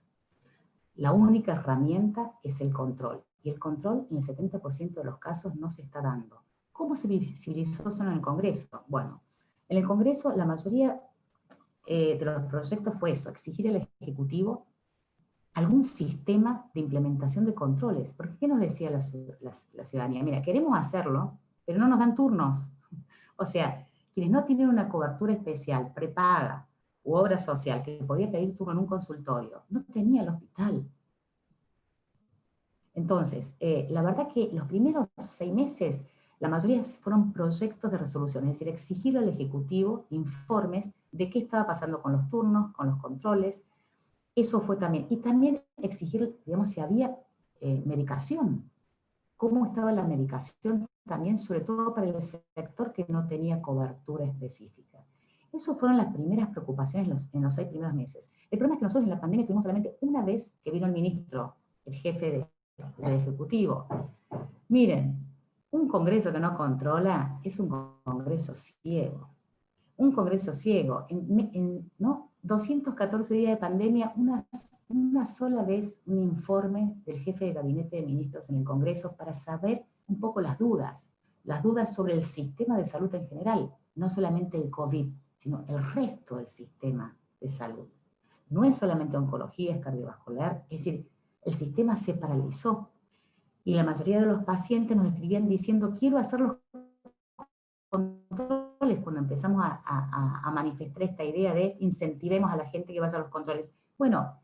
La única herramienta es el control, y el control en el 70% de los casos no se está dando. ¿Cómo se visibilizó eso en el Congreso? Bueno, en el Congreso la mayoría de los proyectos fue eso: exigir al Ejecutivo algún sistema de implementación de controles. Porque ¿qué nos decía la ciudadanía? Mira, queremos hacerlo, pero no nos dan turnos. O sea, quienes no tienen una cobertura especial, prepaga, u obra social, que podía pedir turno en un consultorio, no tenía el hospital. Entonces, la verdad que los primeros 6 meses, la mayoría fueron proyectos de resolución, es decir, exigir al Ejecutivo informes de qué estaba pasando con los turnos, con los controles. Eso fue también. Y también exigir, digamos, si había medicación. Cómo estaba la medicación también, sobre todo para el sector que no tenía cobertura específica. Esas fueron las primeras preocupaciones en los 6 primeros meses. El problema es que nosotros en la pandemia tuvimos solamente una vez que vino el ministro, el jefe del Ejecutivo. Miren, un Congreso que no controla es un Congreso ciego. Un Congreso ciego. ¿No? 214 días de pandemia, una sola vez un informe del jefe de gabinete de ministros en el Congreso para saber un poco las dudas sobre el sistema de salud en general, no solamente el COVID, sino el resto del sistema de salud. no es solamente oncología, es cardiovascular, es decir, el sistema se paralizó. Y la mayoría de los pacientes nos escribían diciendo, quiero hacer los controles, cuando empezamos a manifestar esta idea de incentivemos a la gente que vaya a los controles. Bueno,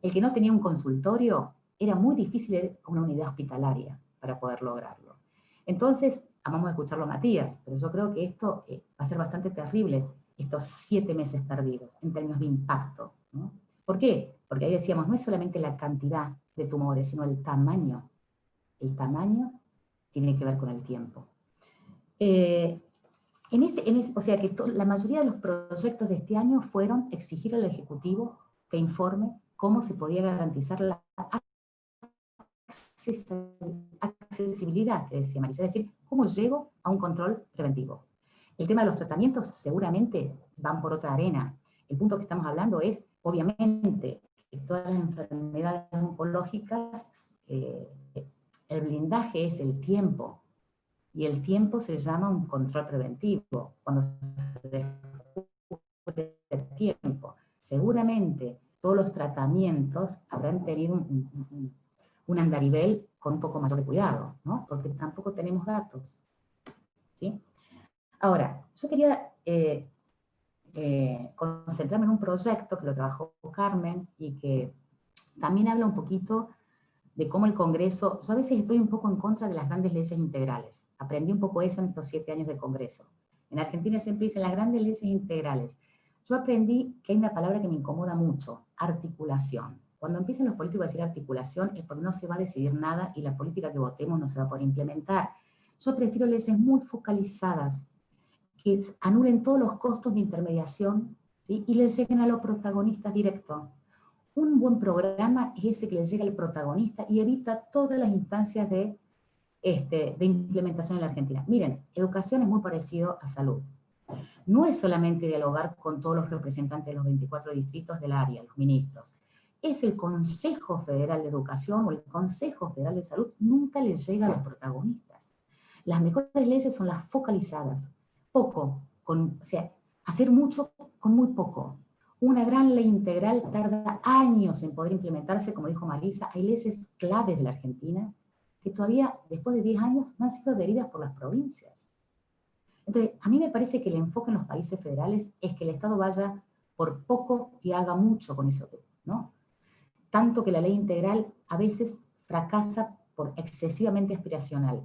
el que no tenía un consultorio, era muy difícil ir a una unidad hospitalaria para poder lograrlo. Entonces, vamos a escucharlo a Matías, pero yo creo que esto va a ser bastante terrible, estos 7 meses perdidos, en términos de impacto, ¿no? ¿Por qué? Porque ahí decíamos, no es solamente la cantidad de tumores, sino el tamaño. El tamaño tiene que ver con el tiempo. O sea que la mayoría de los proyectos de este año fueron exigir al Ejecutivo que informe cómo se podía garantizar la accesibilidad, que decía Marisa, es decir, cómo llego a un control preventivo. El tema de los tratamientos seguramente van por otra arena. El punto que estamos hablando es, obviamente, que todas las enfermedades oncológicas, el blindaje es el tiempo, y el tiempo se llama un control preventivo, cuando se descubre el tiempo. Seguramente todos los tratamientos habrán tenido un andarivel con un poco mayor de cuidado, ¿no? Porque tampoco tenemos datos, ¿sí? Ahora, yo quería concentrarme en un proyecto que lo trabajó Carmen y que también habla un poquito de cómo el Congreso, yo a veces estoy un poco en contra de las grandes leyes integrales. Aprendí un poco eso en estos 7 años de Congreso. En Argentina siempre dicen las grandes leyes integrales. Yo aprendí que hay una palabra que me incomoda mucho, articulación. Cuando empiezan los políticos a decir articulación es porque no se va a decidir nada y la política que votemos no se va a poder implementar. Yo prefiero leyes muy focalizadas, que anulen todos los costos de intermediación, ¿sí? Y les lleguen a los protagonistas directos. Un buen programa es ese que le llega al protagonista y evita todas las instancias de implementación en la Argentina. Miren, educación es muy parecido a salud. No es solamente dialogar con todos los representantes de los 24 distritos del área, los ministros. Es el Consejo Federal de Educación o el Consejo Federal de Salud, nunca les llega a los protagonistas. Las mejores leyes son las focalizadas. Poco, o sea, hacer mucho con muy poco. Una gran ley integral tarda años en poder implementarse, como dijo Marisa. Hay leyes claves de la Argentina que todavía, después de 10 años, no han sido adheridas por las provincias. Entonces, a mí me parece que el enfoque en los países federales es que el Estado vaya por poco y haga mucho con eso, ¿no? Tanto que la ley integral a veces fracasa por excesivamente aspiracional.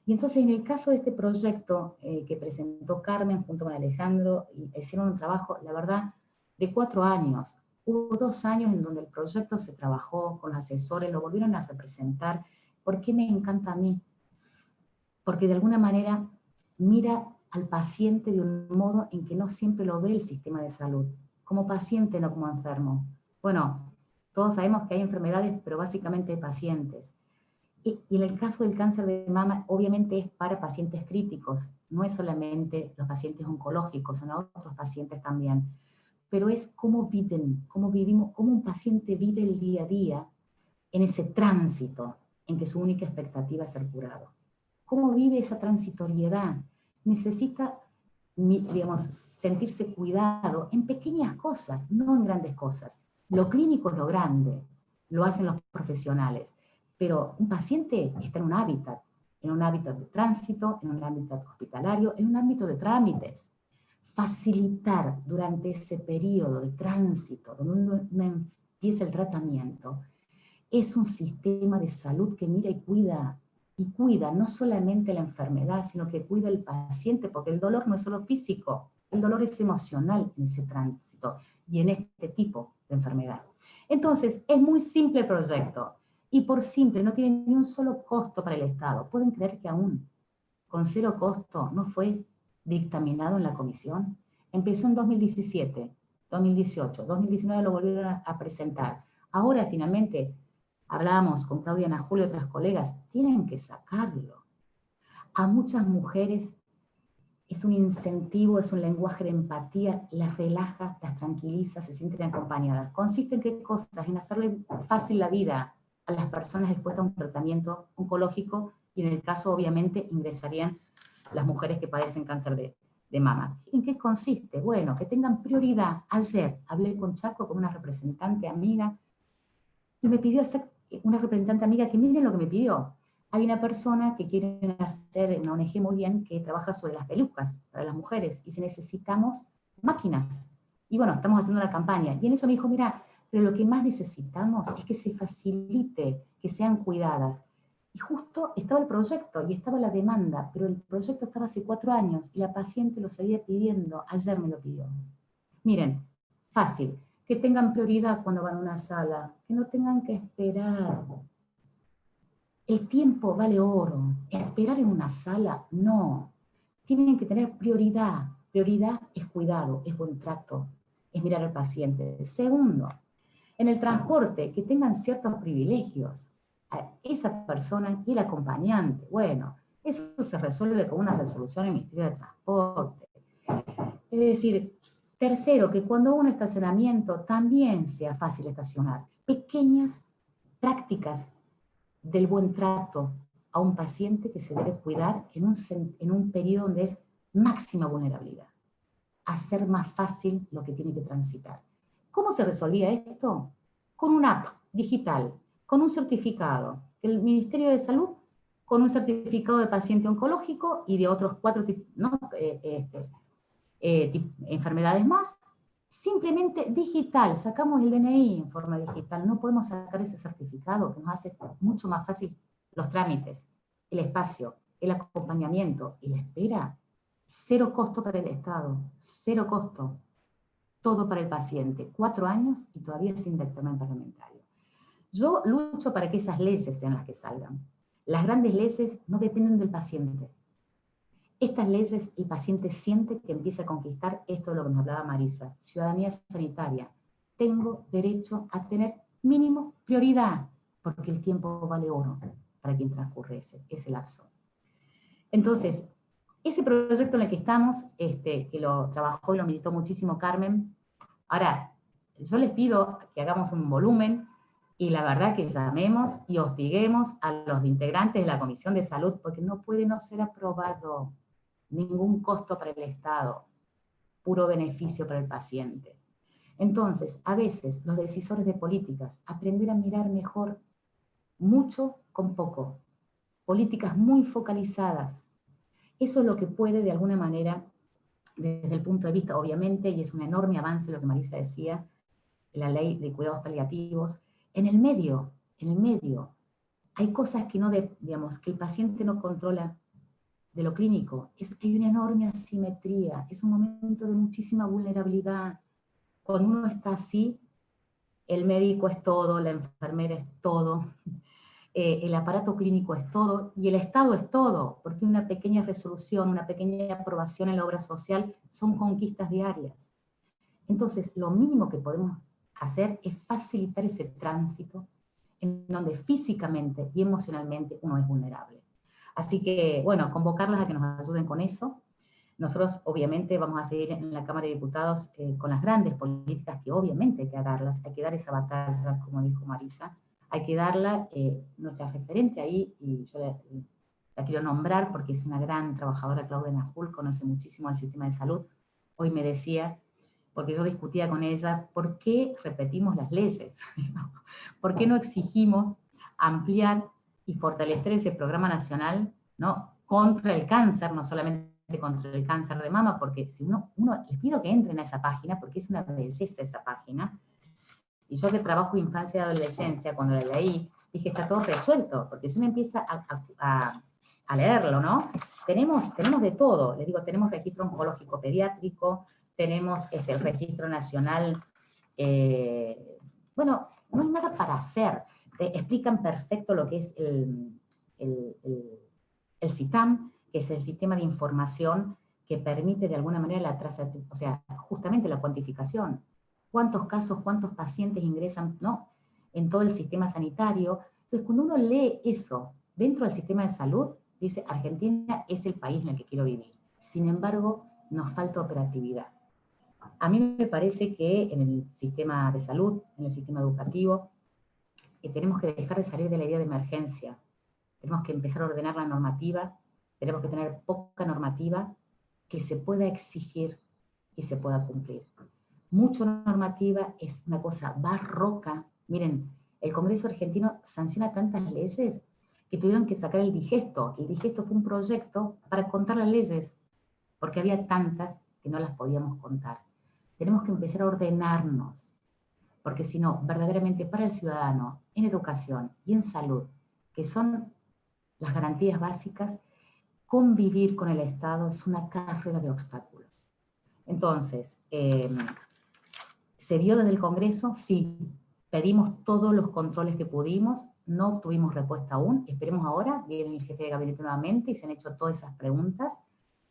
Y entonces, en el caso de este proyecto que presentó Carmen junto con Alejandro, hicieron un trabajo, la verdad, de 4 años. Hubo 2 años en donde el proyecto se trabajó con los asesores, lo volvieron a representar. ¿Por qué me encanta a mí? Porque de alguna manera mira al paciente de un modo en que no siempre lo ve el sistema de salud. Como paciente, no como enfermo. Bueno, todos sabemos que hay enfermedades, pero básicamente hay pacientes. Y en el caso del cáncer de mama, obviamente es para pacientes críticos. No es solamente los pacientes oncológicos, son otros pacientes también. Pero es cómo viven, cómo vivimos, cómo un paciente vive el día a día en ese tránsito en que su única expectativa es ser curado. ¿Cómo vive esa transitoriedad? Necesita, digamos, sentirse cuidado en pequeñas cosas, no en grandes cosas. Lo clínico es lo grande, lo hacen los profesionales, pero un paciente está en un hábitat de tránsito, en un hábitat hospitalario, en un ámbito de trámites. Facilitar durante ese periodo de tránsito, donde uno empieza el tratamiento, es un sistema de salud que mira y cuida no solamente la enfermedad, sino que cuida al paciente, porque el dolor no es solo físico, el dolor es emocional en ese tránsito y en este tipo de enfermedad. Entonces, es muy simple el proyecto, y por simple no tiene ni un solo costo para el Estado. ¿Pueden creer que aún con 0 costo no fue dictaminado en la comisión? Empezó en 2017, 2018, 2019 lo volvieron a presentar. Ahora finalmente, hablábamos con Claudia Najul y otras colegas, tienen que sacarlo. A muchas mujeres es un incentivo, es un lenguaje de empatía, las relaja, las tranquiliza, se sienten acompañadas. ¿Consiste en qué cosas? En hacerle fácil la vida a las personas expuestas a un tratamiento oncológico, y en el caso obviamente ingresarían las mujeres que padecen cáncer de mama. ¿En qué consiste? Bueno, que tengan prioridad. Ayer hablé con Chaco, con una representante amiga, y me pidió hacer, una representante amiga, que miren lo que me pidió. Hay una persona que quiere hacer una ONG muy bien, que trabaja sobre las pelucas para las mujeres, y si necesitamos máquinas. Y bueno, estamos haciendo una campaña. Y en eso me dijo, mira, pero lo que más necesitamos es que se facilite, que sean cuidadas. Y justo estaba el proyecto y estaba la demanda, pero el proyecto estaba hace 4 años y la paciente lo seguía pidiendo, ayer me lo pidió. Miren, fácil, que tengan prioridad cuando van a una sala, que no tengan que esperar. El tiempo vale oro, esperar en una sala, no. Tienen que tener prioridad. Prioridad es cuidado, es buen trato, es mirar al paciente. Segundo, en el transporte, que tengan ciertos privilegios. A esa persona y el acompañante. Bueno, eso se resuelve con una resolución en el Ministerio de Transporte. Es decir, tercero, que cuando hubo un estacionamiento también sea fácil estacionar. Pequeñas prácticas del buen trato a un paciente que se debe cuidar en un periodo donde es máxima vulnerabilidad. Hacer más fácil lo que tiene que transitar. ¿Cómo se resolvía esto? Con una app digital, con un certificado. El Ministerio de Salud, con un certificado de paciente oncológico y de otros 4 enfermedades más, simplemente digital. Sacamos el DNI en forma digital. No podemos sacar ese certificado que nos hace mucho más fácil los trámites, el espacio, el acompañamiento y la espera. 0 costo para el Estado, 0 costo. Todo para el paciente. 4 años y todavía sin dictamen parlamentario. Yo lucho para que esas leyes sean las que salgan. Las grandes leyes no dependen del paciente. Estas leyes, el paciente siente que empieza a conquistar esto de lo que nos hablaba Marisa, ciudadanía sanitaria. Tengo derecho a tener mínimo prioridad, porque el tiempo vale oro para quien transcurre ese lapso. Entonces, ese proyecto en el que estamos, que lo trabajó y lo militó muchísimo Carmen. Ahora, yo les pido que hagamos un volumen y la verdad que llamemos y hostiguemos a los integrantes de la Comisión de Salud, porque no puede no ser aprobado. Ningún costo para el Estado, puro beneficio para el paciente. Entonces, a veces, los decisores de políticas, aprender a mirar mejor mucho con poco. Políticas muy focalizadas. Eso es lo que puede, de alguna manera, desde el punto de vista, obviamente, y es un enorme avance lo que Marisa decía, la ley de cuidados paliativos, en el medio, hay cosas que no, digamos, que el paciente no controla de lo clínico. Hay una enorme asimetría, es un momento de muchísima vulnerabilidad. Cuando uno está así, el médico es todo, la enfermera es todo, el aparato clínico es todo, y el Estado es todo, porque una pequeña resolución, una pequeña aprobación en la obra social son conquistas diarias. Entonces, lo mínimo que podemos hacer es facilitar ese tránsito en donde físicamente y emocionalmente uno es vulnerable. Así que, bueno, convocarlas a que nos ayuden con eso. Nosotros, obviamente, vamos a seguir en la Cámara de Diputados con las grandes políticas que obviamente hay que darlas, hay que dar esa batalla, como dijo Marisa, hay que darla, nuestra referente ahí, y yo la quiero nombrar porque es una gran trabajadora, Claudia Najul, conoce muchísimo al sistema de salud. Hoy me decía, porque yo discutía con ella, ¿por qué repetimos las leyes? ¿Por qué no exigimos ampliar y fortalecer ese programa nacional, ¿no?, contra el cáncer, no solamente contra el cáncer de mama, porque si uno les pido que entren a esa página, porque es una belleza esa página, y yo que trabajo infancia y adolescencia, cuando la leí, dije, está todo resuelto, porque si uno empieza a leerlo, ¿no? Tenemos de todo, les digo, tenemos registro oncológico pediátrico, tenemos el registro nacional, bueno, no hay nada para hacer. Te explican perfecto lo que es el CITAM, que es el sistema de información que permite de alguna manera la trazabilidad, o sea, justamente la cuantificación. ¿Cuántos casos, cuántos pacientes ingresan, ¿no?, en todo el sistema sanitario? Entonces, cuando uno lee eso dentro del sistema de salud, dice, Argentina es el país en el que quiero vivir. Sin embargo, nos falta operatividad. A mí me parece que en el sistema de salud, en el sistema educativo, tenemos que dejar de salir de la idea de emergencia. Tenemos que empezar a ordenar la normativa, tenemos que tener poca normativa que se pueda exigir y se pueda cumplir. Mucha normativa es una cosa barroca. Miren, el Congreso argentino sanciona tantas leyes que tuvieron que sacar el digesto. El digesto fue un proyecto para contar las leyes, porque había tantas que no las podíamos contar. Tenemos que empezar a ordenarnos, porque si no, verdaderamente para el ciudadano, en educación y en salud, que son las garantías básicas, convivir con el Estado es una carrera de obstáculos. Entonces, ¿se vio desde el Congreso? Sí. Pedimos todos los controles que pudimos, no obtuvimos respuesta aún, esperemos ahora, viene el jefe de gabinete nuevamente y se han hecho todas esas preguntas,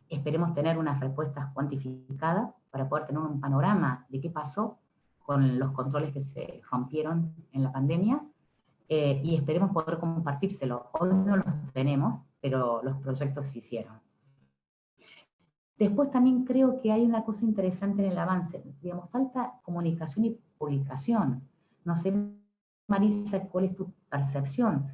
esperemos tener unas respuestas cuantificadas para poder tener un panorama de qué pasó con los controles que se rompieron en la pandemia, y esperemos poder compartírselo. Hoy no los tenemos, pero los proyectos se hicieron. Después también creo que hay una cosa interesante en el avance, digamos, falta comunicación y publicación. No sé, Marisa, cuál es tu percepción,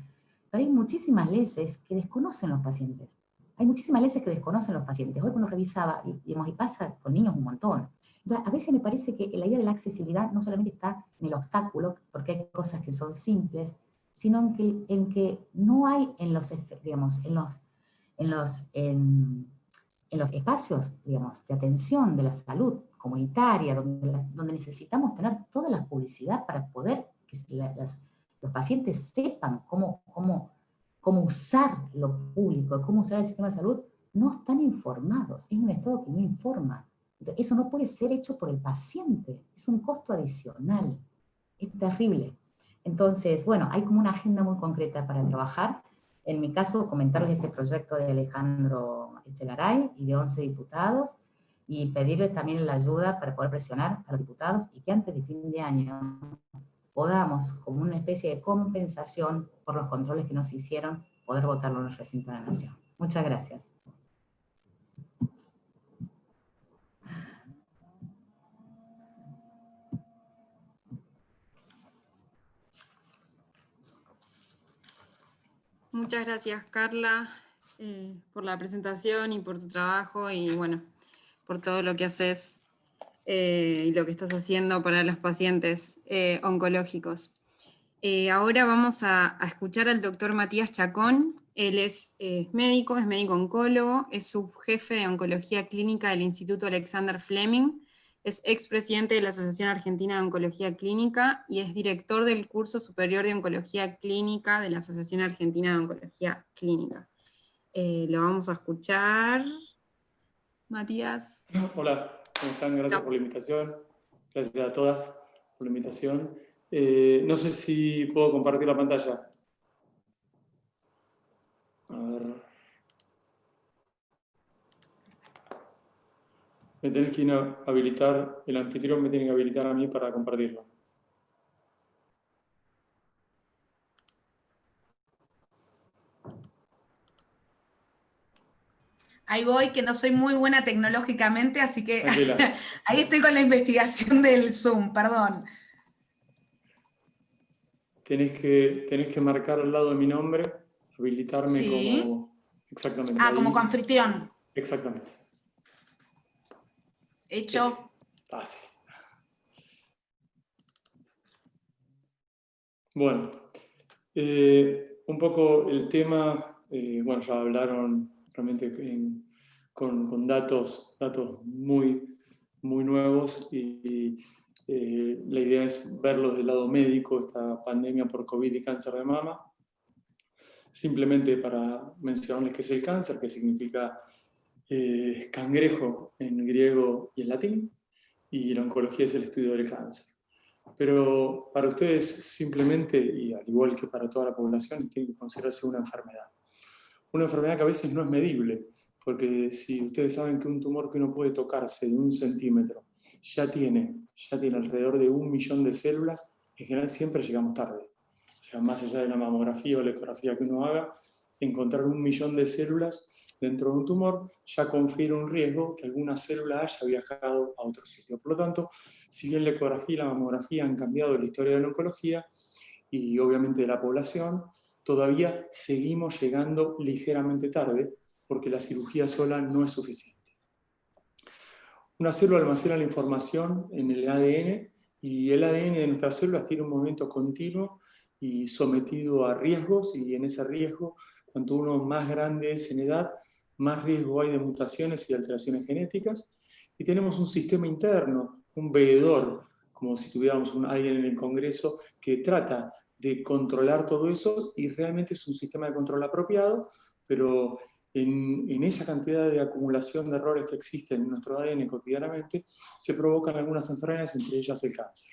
pero hay muchísimas leyes que desconocen los pacientes. Hay muchísimas leyes que desconocen los pacientes. Hoy cuando revisaba, y pasa con niños un montón. Entonces, a veces me parece que la idea de la accesibilidad no solamente está en el obstáculo, porque hay cosas que son simples, sino en que no hay en los, digamos, en los espacios, digamos, de atención de la salud comunitaria, donde necesitamos tener toda la publicidad para poder que los pacientes sepan cómo usar lo público, cómo usar el sistema de salud, no están informados. Es un Estado que no informa. Entonces, eso no puede ser hecho por el paciente, es un costo adicional, es terrible. Entonces, bueno, hay como una agenda muy concreta para trabajar. En mi caso, comentarles ese proyecto de Alejandro Echegaray y de 11 diputados, y pedirles también la ayuda para poder presionar a los diputados y que antes de fin de año podamos, como una especie de compensación por los controles que nos hicieron, poder votarlo en el recinto de la Nación. Muchas gracias. Muchas gracias, Carla, por la presentación y por tu trabajo y bueno, por todo lo que haces y lo que estás haciendo para los pacientes oncológicos. Ahora vamos a escuchar al doctor Matías Chacón. Él es médico oncólogo, es subjefe de oncología clínica del Instituto Alexander Fleming, es expresidente de la Asociación Argentina de Oncología Clínica y es director del curso superior de oncología clínica de la Asociación Argentina de Oncología Clínica. Lo vamos a escuchar. Matías. Hola, ¿cómo están? Gracias por la invitación. Gracias a todas por la invitación. No sé si puedo compartir la pantalla. A ver. Me tenés que habilitar, el anfitrión me tiene que habilitar a mí para compartirlo. Ahí voy, que no soy muy buena tecnológicamente, así que ahí estoy con la investigación del Zoom, perdón. Tenés que marcar al lado de mi nombre, habilitarme sí. como... Exactamente. Ah, ahí. como anfitrión. Exactamente. Hecho. Fácil. Bueno, un poco el tema, bueno, ya hablaron realmente con datos muy nuevos y la idea es verlos del lado médico, esta pandemia por COVID y cáncer de mama. Simplemente para mencionarles qué es el cáncer, que significa cangrejo en griego y en latín, y la oncología es el estudio del cáncer. Pero para ustedes simplemente, y al igual que para toda la población, tiene que considerarse una enfermedad. Una enfermedad que a veces no es medible, porque si ustedes saben que un tumor que no puede tocarse de 1 centímetro ya tiene alrededor de 1 millón de células, en general siempre llegamos tarde. O sea, más allá de la mamografía o la ecografía que uno haga, encontrar 1 millón de células dentro de un tumor ya confiere un riesgo que alguna célula haya viajado a otro sitio. Por lo tanto, si bien la ecografía y la mamografía han cambiado la historia de la oncología y obviamente de la población, todavía seguimos llegando ligeramente tarde porque la cirugía sola no es suficiente. Una célula almacena la información en el ADN, y el ADN de nuestras células tiene un movimiento continuo y sometido a riesgos, y en ese riesgo, cuanto uno más grande es en edad, más riesgo hay de mutaciones y alteraciones genéticas. Y tenemos un sistema interno, un veedor, como si tuviéramos alguien en el Congreso que trata de controlar todo eso, y realmente es un sistema de control apropiado, pero en esa cantidad de acumulación de errores que existen en nuestro ADN cotidianamente, se provocan algunas enfermedades, entre ellas el cáncer.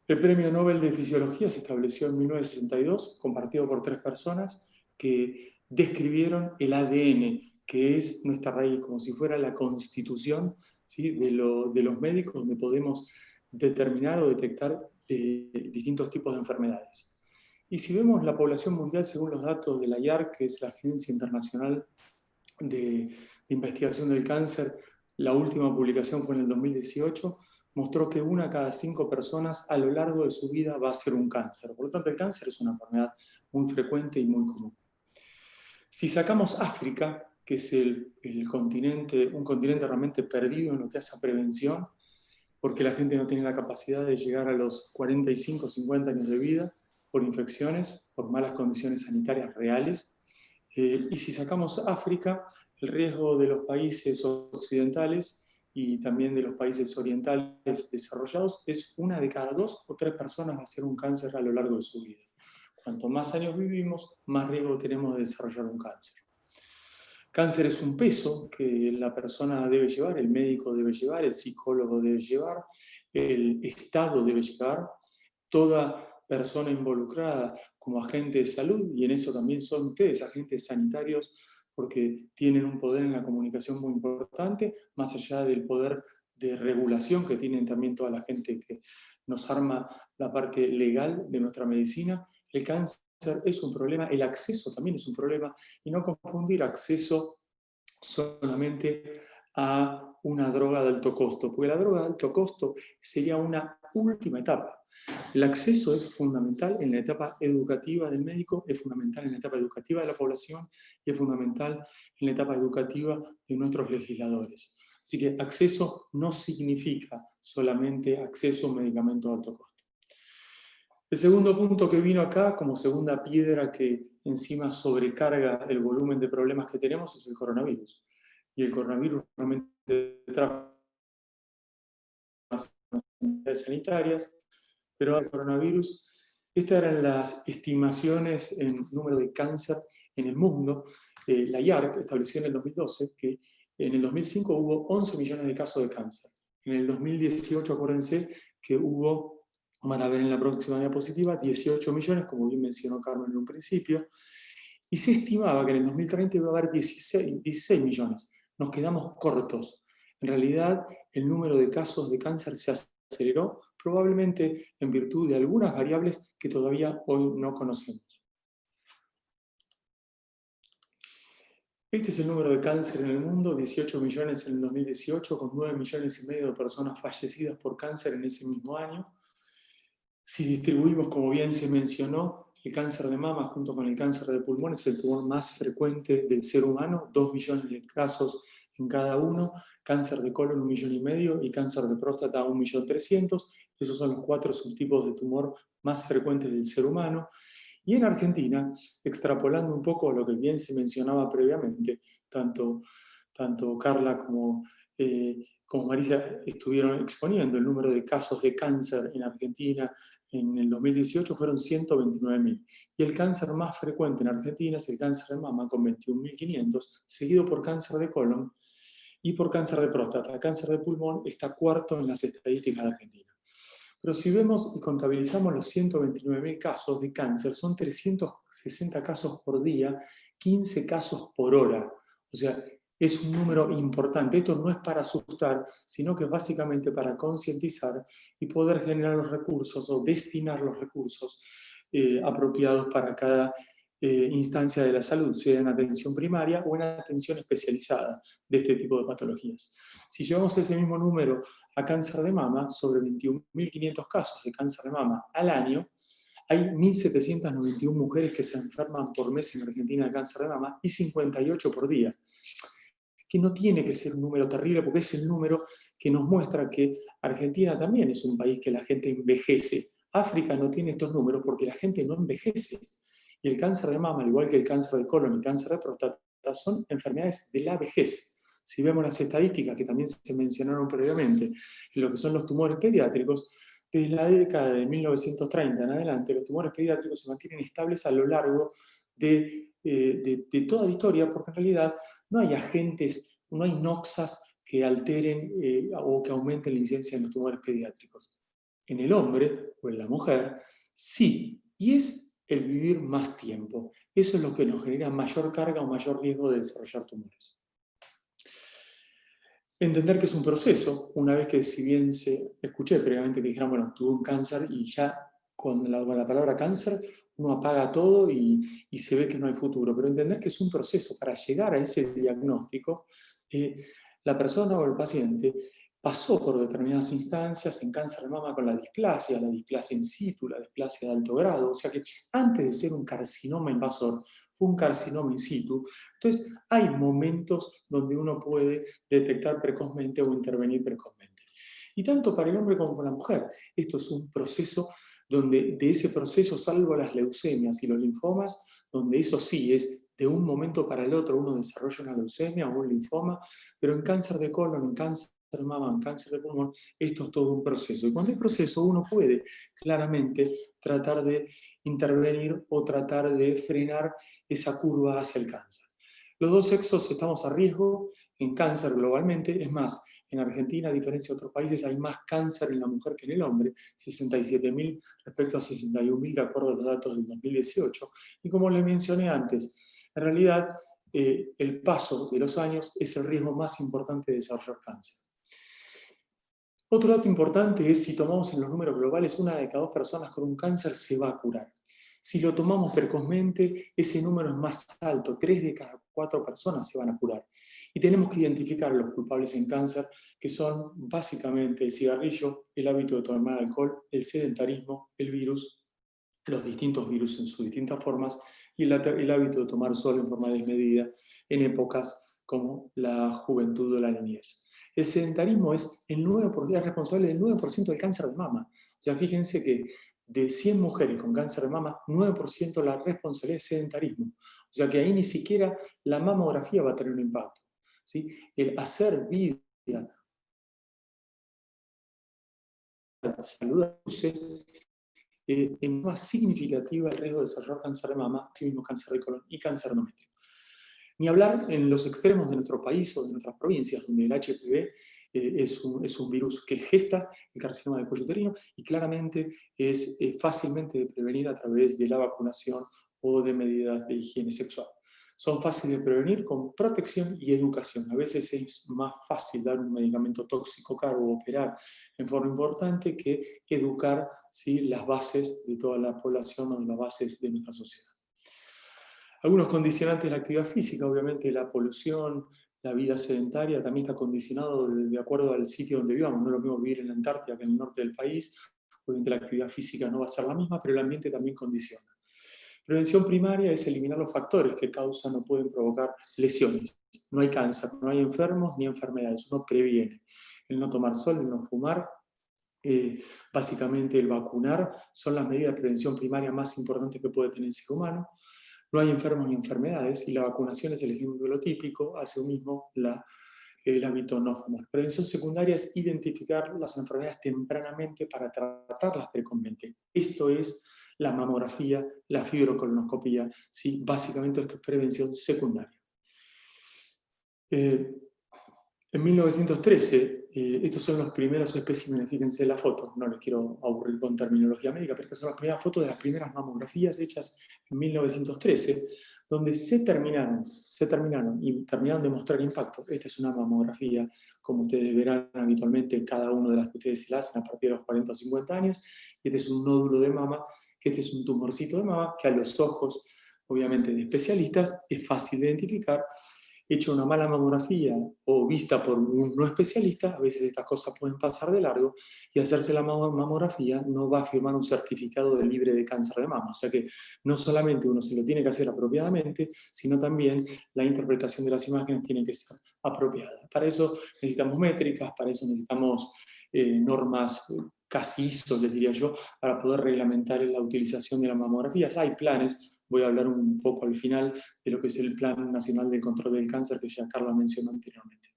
El Premio Nobel de Fisiología se estableció en 1962, compartido por 3 personas que describieron el ADN, que es nuestra raíz, como si fuera la constitución, ¿sí?, de los médicos, donde podemos determinar o detectar distintos tipos de enfermedades. Y si vemos la población mundial, según los datos de la IARC, que es la Agencia Internacional de Investigación del Cáncer, la última publicación fue en el 2018, mostró que 1 cada 5 personas a lo largo de su vida va a ser un cáncer. Por lo tanto, el cáncer es una enfermedad muy frecuente y muy común. Si sacamos África, que es un continente realmente perdido en lo que hace a prevención, porque la gente no tiene la capacidad de llegar a los 45, 50 años de vida por infecciones, por malas condiciones sanitarias reales. Y si sacamos África, el riesgo de los países occidentales y también de los países orientales desarrollados es 1 de cada 2 o 3 personas va a ser un cáncer a lo largo de su vida. Cuanto más años vivimos, más riesgo tenemos de desarrollar un cáncer. Cáncer es un peso que la persona debe llevar, el médico debe llevar, el psicólogo debe llevar, el Estado debe llevar, toda persona involucrada como agente de salud, y en eso también son ustedes, agentes sanitarios, porque tienen un poder en la comunicación muy importante, más allá del poder de regulación que tienen también toda la gente que nos arma la parte legal de nuestra medicina. El cáncer es un problema, el acceso también es un problema, y no confundir acceso solamente a una droga de alto costo, porque la droga de alto costo sería una última etapa. El acceso es fundamental en la etapa educativa del médico, es fundamental en la etapa educativa de la población, y es fundamental en la etapa educativa de nuestros legisladores. Así que acceso no significa solamente acceso a un medicamento de alto costo. El segundo punto que vino acá como segunda piedra que encima sobrecarga el volumen de problemas que tenemos es el coronavirus. Y el coronavirus realmente trajo las enfermedades sanitarias, pero el coronavirus, estas eran las estimaciones en número de cáncer en el mundo. La IARC estableció en el 2012 que en el 2005 hubo 11 millones de casos de cáncer. En el 2018, acuérdense que hubo, van a ver en la próxima diapositiva, 18 millones, como bien mencionó Carmen en un principio, y se estimaba que en el 2030 iba a haber 16 millones. Nos quedamos cortos. En realidad, el número de casos de cáncer se aceleró, probablemente en virtud de algunas variables que todavía hoy no conocemos. Este es el número de cáncer en el mundo, 18 millones en el 2018, con 9 millones y medio de personas fallecidas por cáncer en ese mismo año. Si distribuimos, como bien se mencionó, el cáncer de mama junto con el cáncer de pulmón es el tumor más frecuente del ser humano, 2 millones de casos en cada uno, cáncer de colon 1,5 millones y cáncer de próstata 1.300.000. Esos son los 4 subtipos de tumor más frecuentes del ser humano. Y en Argentina, extrapolando un poco lo que bien se mencionaba previamente, tanto Carla como Marisa estuvieron exponiendo, el número de casos de cáncer en Argentina en el 2018 fueron 129.000. Y el cáncer más frecuente en Argentina es el cáncer de mama con 21.500, seguido por cáncer de colon y por cáncer de próstata. El cáncer de pulmón está cuarto en las estadísticas de Argentina. Pero si vemos y contabilizamos los 129.000 casos de cáncer, son 360 casos por día, 15 casos por hora. O sea, es un número importante. Esto no es para asustar, sino que es básicamente para concientizar y poder generar los recursos o destinar los recursos apropiados para cada instancia de la salud, sea en atención primaria o en atención especializada de este tipo de patologías. Si llevamos ese mismo número a cáncer de mama, sobre 21.500 casos de cáncer de mama al año, hay 1.791 mujeres que se enferman por mes en Argentina de cáncer de mama y 58 por día. que no tiene que ser un número terrible, porque es el número que nos muestra que Argentina también es un país que la gente envejece. África no tiene estos números porque la gente no envejece. Y el cáncer de mama, al igual que el cáncer de colon y el cáncer de próstata, son enfermedades de la vejez. Si vemos las estadísticas que también se mencionaron previamente, en lo que son los tumores pediátricos, desde la década de 1930 en adelante, los tumores pediátricos se mantienen estables a lo largo de toda la historia, porque en realidad no hay agentes, no hay noxas que alteren o que aumenten la incidencia de los tumores pediátricos. En el hombre o en la mujer, sí, y es el vivir más tiempo. Eso es lo que nos genera mayor carga o mayor riesgo de desarrollar tumores. Entender que es un proceso, una vez que si bien escuché previamente que dijeran, bueno, tuve un cáncer y ya con la palabra cáncer uno apaga todo y se ve que no hay futuro, pero entender que es un proceso para llegar a ese diagnóstico, la persona o el paciente pasó por determinadas instancias en cáncer de mama con la displasia in situ, la displasia de alto grado, o sea que antes de ser un carcinoma invasor, fue un carcinoma in situ. Entonces hay momentos donde uno puede detectar precozmente o intervenir precozmente. Y tanto para el hombre como para la mujer, esto es un proceso donde de ese proceso, salvo las leucemias y los linfomas, donde eso sí es de un momento para el otro, uno desarrolla una leucemia o un linfoma, pero en cáncer de colon, en cáncer de mama, en cáncer de pulmón, esto es todo un proceso. Y cuando hay proceso, uno puede claramente tratar de intervenir o tratar de frenar esa curva hacia el cáncer. Los dos sexos estamos a riesgo en cáncer globalmente, es más, en Argentina, a diferencia de otros países, hay más cáncer en la mujer que en el hombre, 67.000 respecto a 61.000 de acuerdo a los datos del 2018. Y como les mencioné antes, en realidad el paso de los años es el riesgo más importante de desarrollar cáncer. Otro dato importante es, si tomamos en los números globales, 1 de cada 2 personas con un cáncer se va a curar. Si lo tomamos precozmente, ese número es más alto, 3 de cada 4 personas se van a curar. Y tenemos que identificar a los culpables en cáncer, que son básicamente el cigarrillo, el hábito de tomar alcohol, el sedentarismo, el virus, los distintos virus en sus distintas formas, y el hábito de tomar sol en forma desmedida en épocas como la juventud o la niñez. El sedentarismo es responsable del 9% del cáncer de mama. O sea, fíjense que de 100 mujeres con cáncer de mama, 9% la responsabilidad es sedentarismo. O sea que ahí ni siquiera la mamografía va a tener un impacto, ¿sí? El hacer vida saludable es más significativa el riesgo de desarrollar cáncer de mama, sí mismo cáncer de colon y cáncer endométrico. Ni hablar en los extremos de nuestro país o de nuestras provincias, donde el HPV es un virus que gesta el carcinoma del cuello uterino y claramente es fácilmente de prevenir a través de la vacunación o de medidas de higiene sexual. Son fáciles de prevenir con protección y educación. A veces es más fácil dar un medicamento tóxico caro o operar en forma importante que educar, ¿sí?, las bases de toda la población o las bases de nuestra sociedad. Algunos condicionantes de la actividad física, obviamente la polución, la vida sedentaria, también está condicionado de acuerdo al sitio donde vivamos. No es lo mismo vivir en la Antártida que en el norte del país, obviamente la actividad física no va a ser la misma, pero el ambiente también condiciona. Prevención primaria es eliminar los factores que causan o pueden provocar lesiones. No hay cáncer, no hay enfermos ni enfermedades, uno previene. El no tomar sol, el no fumar, básicamente el vacunar, son las medidas de prevención primaria más importantes que puede tener el ser humano. No hay enfermos ni enfermedades y la vacunación es el ejemplo típico, hace lo mismo el hábito no fumar. Prevención secundaria es identificar las enfermedades tempranamente para tratarlas precozmente. Esto es la mamografía, la fibrocolonoscopía, ¿sí? Básicamente esto es prevención secundaria. En 1913, estos son los primeros especímenes, fíjense la foto, no les quiero aburrir con terminología médica, pero estas son las primeras fotos de las primeras mamografías hechas en 1913, donde se terminaron y terminaron de mostrar impacto. Esta es una mamografía, como ustedes verán habitualmente, cada una de las que ustedes se la hacen a partir de los 40 o 50 años, y este es un nódulo de mama, que este es un tumorcito de mama, que a los ojos, obviamente, de especialistas, es fácil de identificar. hecho una mala mamografía o vista por un no especialista, a veces estas cosas pueden pasar de largo, y hacerse la mamografía no va a firmar un certificado de libre de cáncer de mama. O sea que no solamente uno se lo tiene que hacer apropiadamente, sino también la interpretación de las imágenes tiene que ser apropiada. Para eso necesitamos métricas, para eso necesitamos normas casi ISO, les diría yo, para poder reglamentar la utilización de las mamografías. Hay planes, voy a hablar un poco al final de lo que es el Plan Nacional de Control del Cáncer que ya Carla mencionó anteriormente.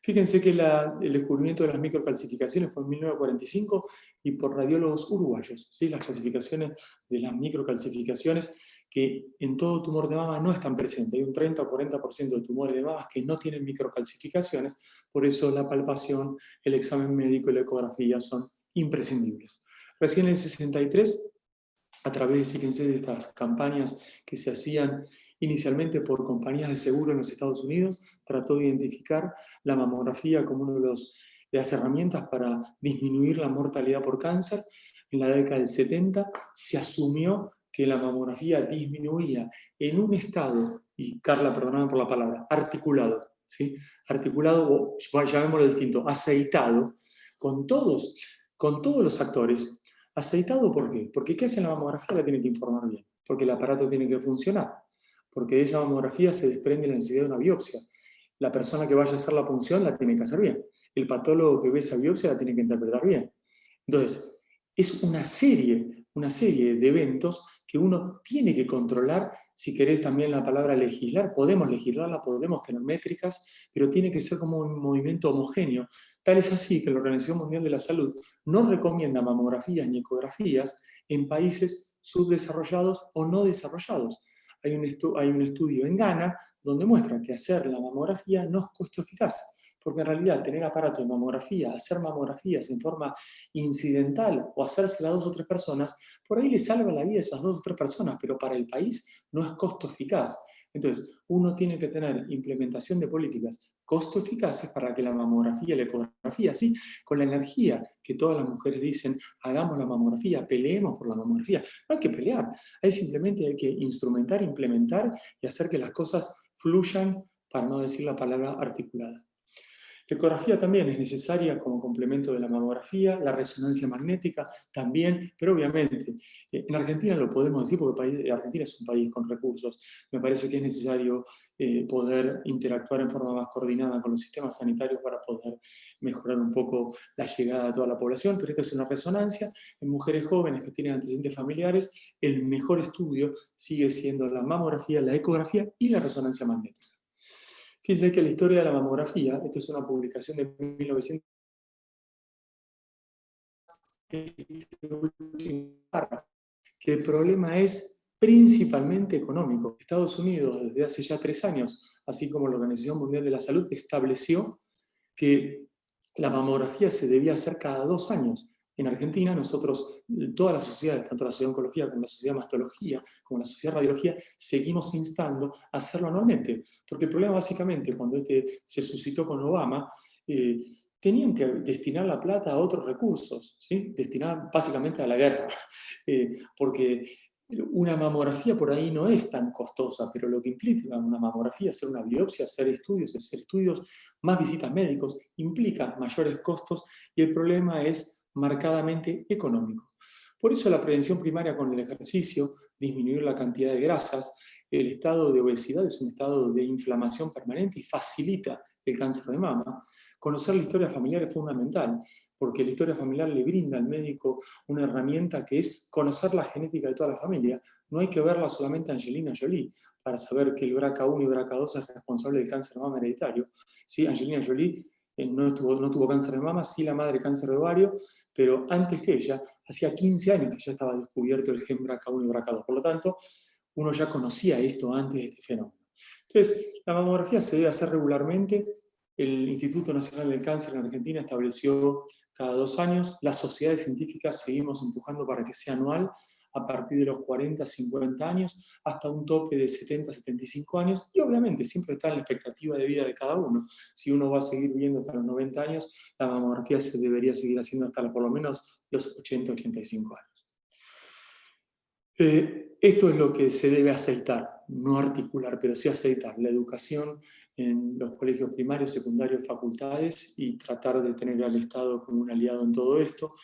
Fíjense que el descubrimiento de las microcalcificaciones fue en 1945 y por radiólogos uruguayos. ¿Sí? Las clasificaciones de las microcalcificaciones que en todo tumor de mama no están presentes. Hay un 30 o 40% de tumores de mama que no tienen microcalcificaciones, por eso la palpación, el examen médico y la ecografía son imprescindibles. Recién en el 63, a través, fíjense, de estas campañas que se hacían inicialmente por compañías de seguro en los Estados Unidos, trató de identificar la mamografía como una de las herramientas para disminuir la mortalidad por cáncer. En la década del 70 se asumió que la mamografía disminuía en un estado, y Carla, perdóname por la palabra, articulado, ¿sí? Articulado, o llamémoslo distinto, aceitado, con todos los actores. ¿Aceitado por qué? Porque ¿qué hace la mamografía? La tiene que informar bien, porque el aparato tiene que funcionar, porque de esa mamografía se desprende la necesidad de una biopsia. La persona que vaya a hacer la punción la tiene que hacer bien. El patólogo que ve esa biopsia la tiene que interpretar bien. Entonces, es una serie de eventos que uno tiene que controlar. Si querés también la palabra legislar, podemos legislarla, podemos tener métricas, pero tiene que ser como un movimiento homogéneo. Tal es así que la Organización Mundial de la Salud no recomienda mamografías ni ecografías en países subdesarrollados o no desarrollados. Hay un estudio en Ghana donde muestra que hacer la mamografía no es costo eficaz, porque en realidad tener aparato de mamografía, hacer mamografías en forma incidental o hacérsela a 2 o 3 personas, por ahí le salva la vida a esas 2 o 3 personas, pero para el país no es costo eficaz. Entonces, uno tiene que tener implementación de políticas costo eficaces para que la mamografía y la ecografía, sí, con la energía que todas las mujeres dicen, hagamos la mamografía, peleemos por la mamografía. No hay que pelear, simplemente hay que instrumentar, implementar y hacer que las cosas fluyan, para no decir la palabra articulada. La ecografía también es necesaria como complemento de la mamografía, la resonancia magnética también, pero obviamente en Argentina lo podemos decir porque Argentina es un país con recursos. Me parece que es necesario poder interactuar en forma más coordinada con los sistemas sanitarios para poder mejorar un poco la llegada a toda la población, pero esta es una resonancia. En mujeres jóvenes que tienen antecedentes familiares, el mejor estudio sigue siendo la mamografía, la ecografía y la resonancia magnética. Fíjense que la historia de la mamografía, esta es una publicación de 1900, que el problema es principalmente económico. Estados Unidos, desde hace ya 3 años, así como la Organización Mundial de la Salud, estableció que la mamografía se debía hacer cada 2 años. En Argentina, nosotros, todas las sociedades, tanto la Sociedad de Oncología como la Sociedad de Mastología, como la Sociedad de Radiología, seguimos instando a hacerlo anualmente. Porque el problema, básicamente, cuando se suscitó con Obama, tenían que destinar la plata a otros recursos, ¿sí? Destinar básicamente a la guerra. Porque una mamografía por ahí no es tan costosa, pero lo que implica una mamografía, hacer una biopsia, hacer estudios, más visitas médicos, implica mayores costos y el problema es marcadamente económico. Por eso la prevención primaria con el ejercicio, disminuir la cantidad de grasas, el estado de obesidad es un estado de inflamación permanente y facilita el cáncer de mama. Conocer la historia familiar es fundamental, porque la historia familiar le brinda al médico una herramienta que es conocer la genética de toda la familia. No hay que verla solamente a Angelina Jolie para saber que el BRCA1 y BRCA2 es responsable del cáncer de mama hereditario. ¿Sí? Angelina Jolie no tuvo cáncer de mama, sí la madre cáncer de ovario, pero antes que ella, hacía 15 años que ya estaba descubierto el gen BRCA1 y BRCA2. Por lo tanto, uno ya conocía esto antes de este fenómeno. Entonces, la mamografía se debe hacer regularmente. El Instituto Nacional del Cáncer en Argentina estableció cada 2 años. Las sociedades científicas seguimos empujando para que sea anual a partir de los 40, 50 años, hasta un tope de 70, 75 años, y obviamente siempre está en la expectativa de vida de cada uno. Si uno va a seguir viviendo hasta los 90 años, la mamografía se debería seguir haciendo hasta por lo menos los 80, 85 años. Esto es lo que se debe aceitar, no articular, pero sí aceitar, la educación en los colegios primarios, secundarios, facultades, y tratar de tener al Estado como un aliado en todo esto,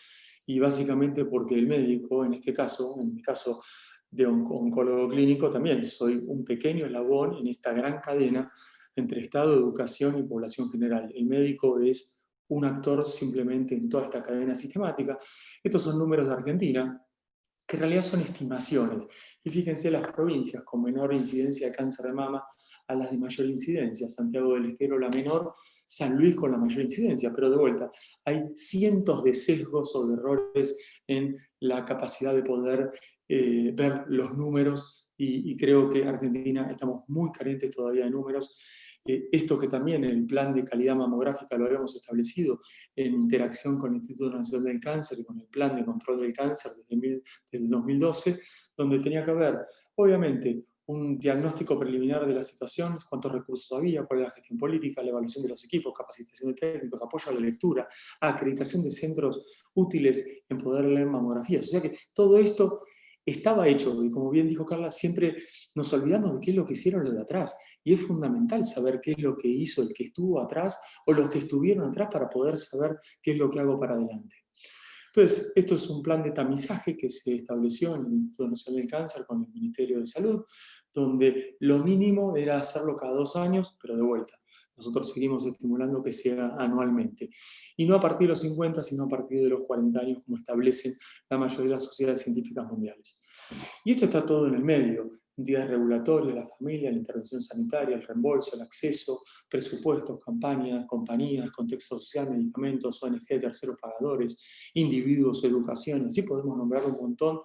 y básicamente porque el médico, en este caso, en mi caso de oncólogo clínico, también soy un pequeño eslabón en esta gran cadena entre Estado, educación y población general. El médico es un actor simplemente en toda esta cadena sistemática. Estos son números de Argentina, que en realidad son estimaciones. Y fíjense las provincias con menor incidencia de cáncer de mama a las de mayor incidencia. Santiago del Estero la menor, San Luis con la mayor incidencia, pero de vuelta, hay cientos de sesgos o de errores en la capacidad de poder ver los números, y creo que Argentina estamos muy carentes todavía de números. Esto que también en el plan de calidad mamográfica lo habíamos establecido en interacción con el Instituto Nacional del Cáncer y con el plan de control del cáncer desde el 2012, donde tenía que haber, obviamente, un diagnóstico preliminar de las situaciones, cuántos recursos había, cuál era la gestión política, la evaluación de los equipos, capacitación de técnicos, apoyo a la lectura, acreditación de centros útiles en poder leer mamografías. O sea que todo esto estaba hecho, y como bien dijo Carla, siempre nos olvidamos de qué es lo que hicieron los de atrás, y es fundamental saber qué es lo que hizo el que estuvo atrás o los que estuvieron atrás para poder saber qué es lo que hago para adelante. Entonces, esto es un plan de tamizaje que se estableció en el Instituto Nacional del Cáncer con el Ministerio de Salud, donde lo mínimo era hacerlo cada 2 años, pero de vuelta. Nosotros seguimos estimulando que sea anualmente. Y no a partir de los 50, sino a partir de los 40 años, como establecen la mayoría de las sociedades científicas mundiales. Y esto está todo en el medio: entidades regulatorias, la familia, la intervención sanitaria, el reembolso, el acceso, presupuestos, campañas, compañías, contexto social, medicamentos, ONG, terceros pagadores, individuos, educación. Así podemos nombrar un montón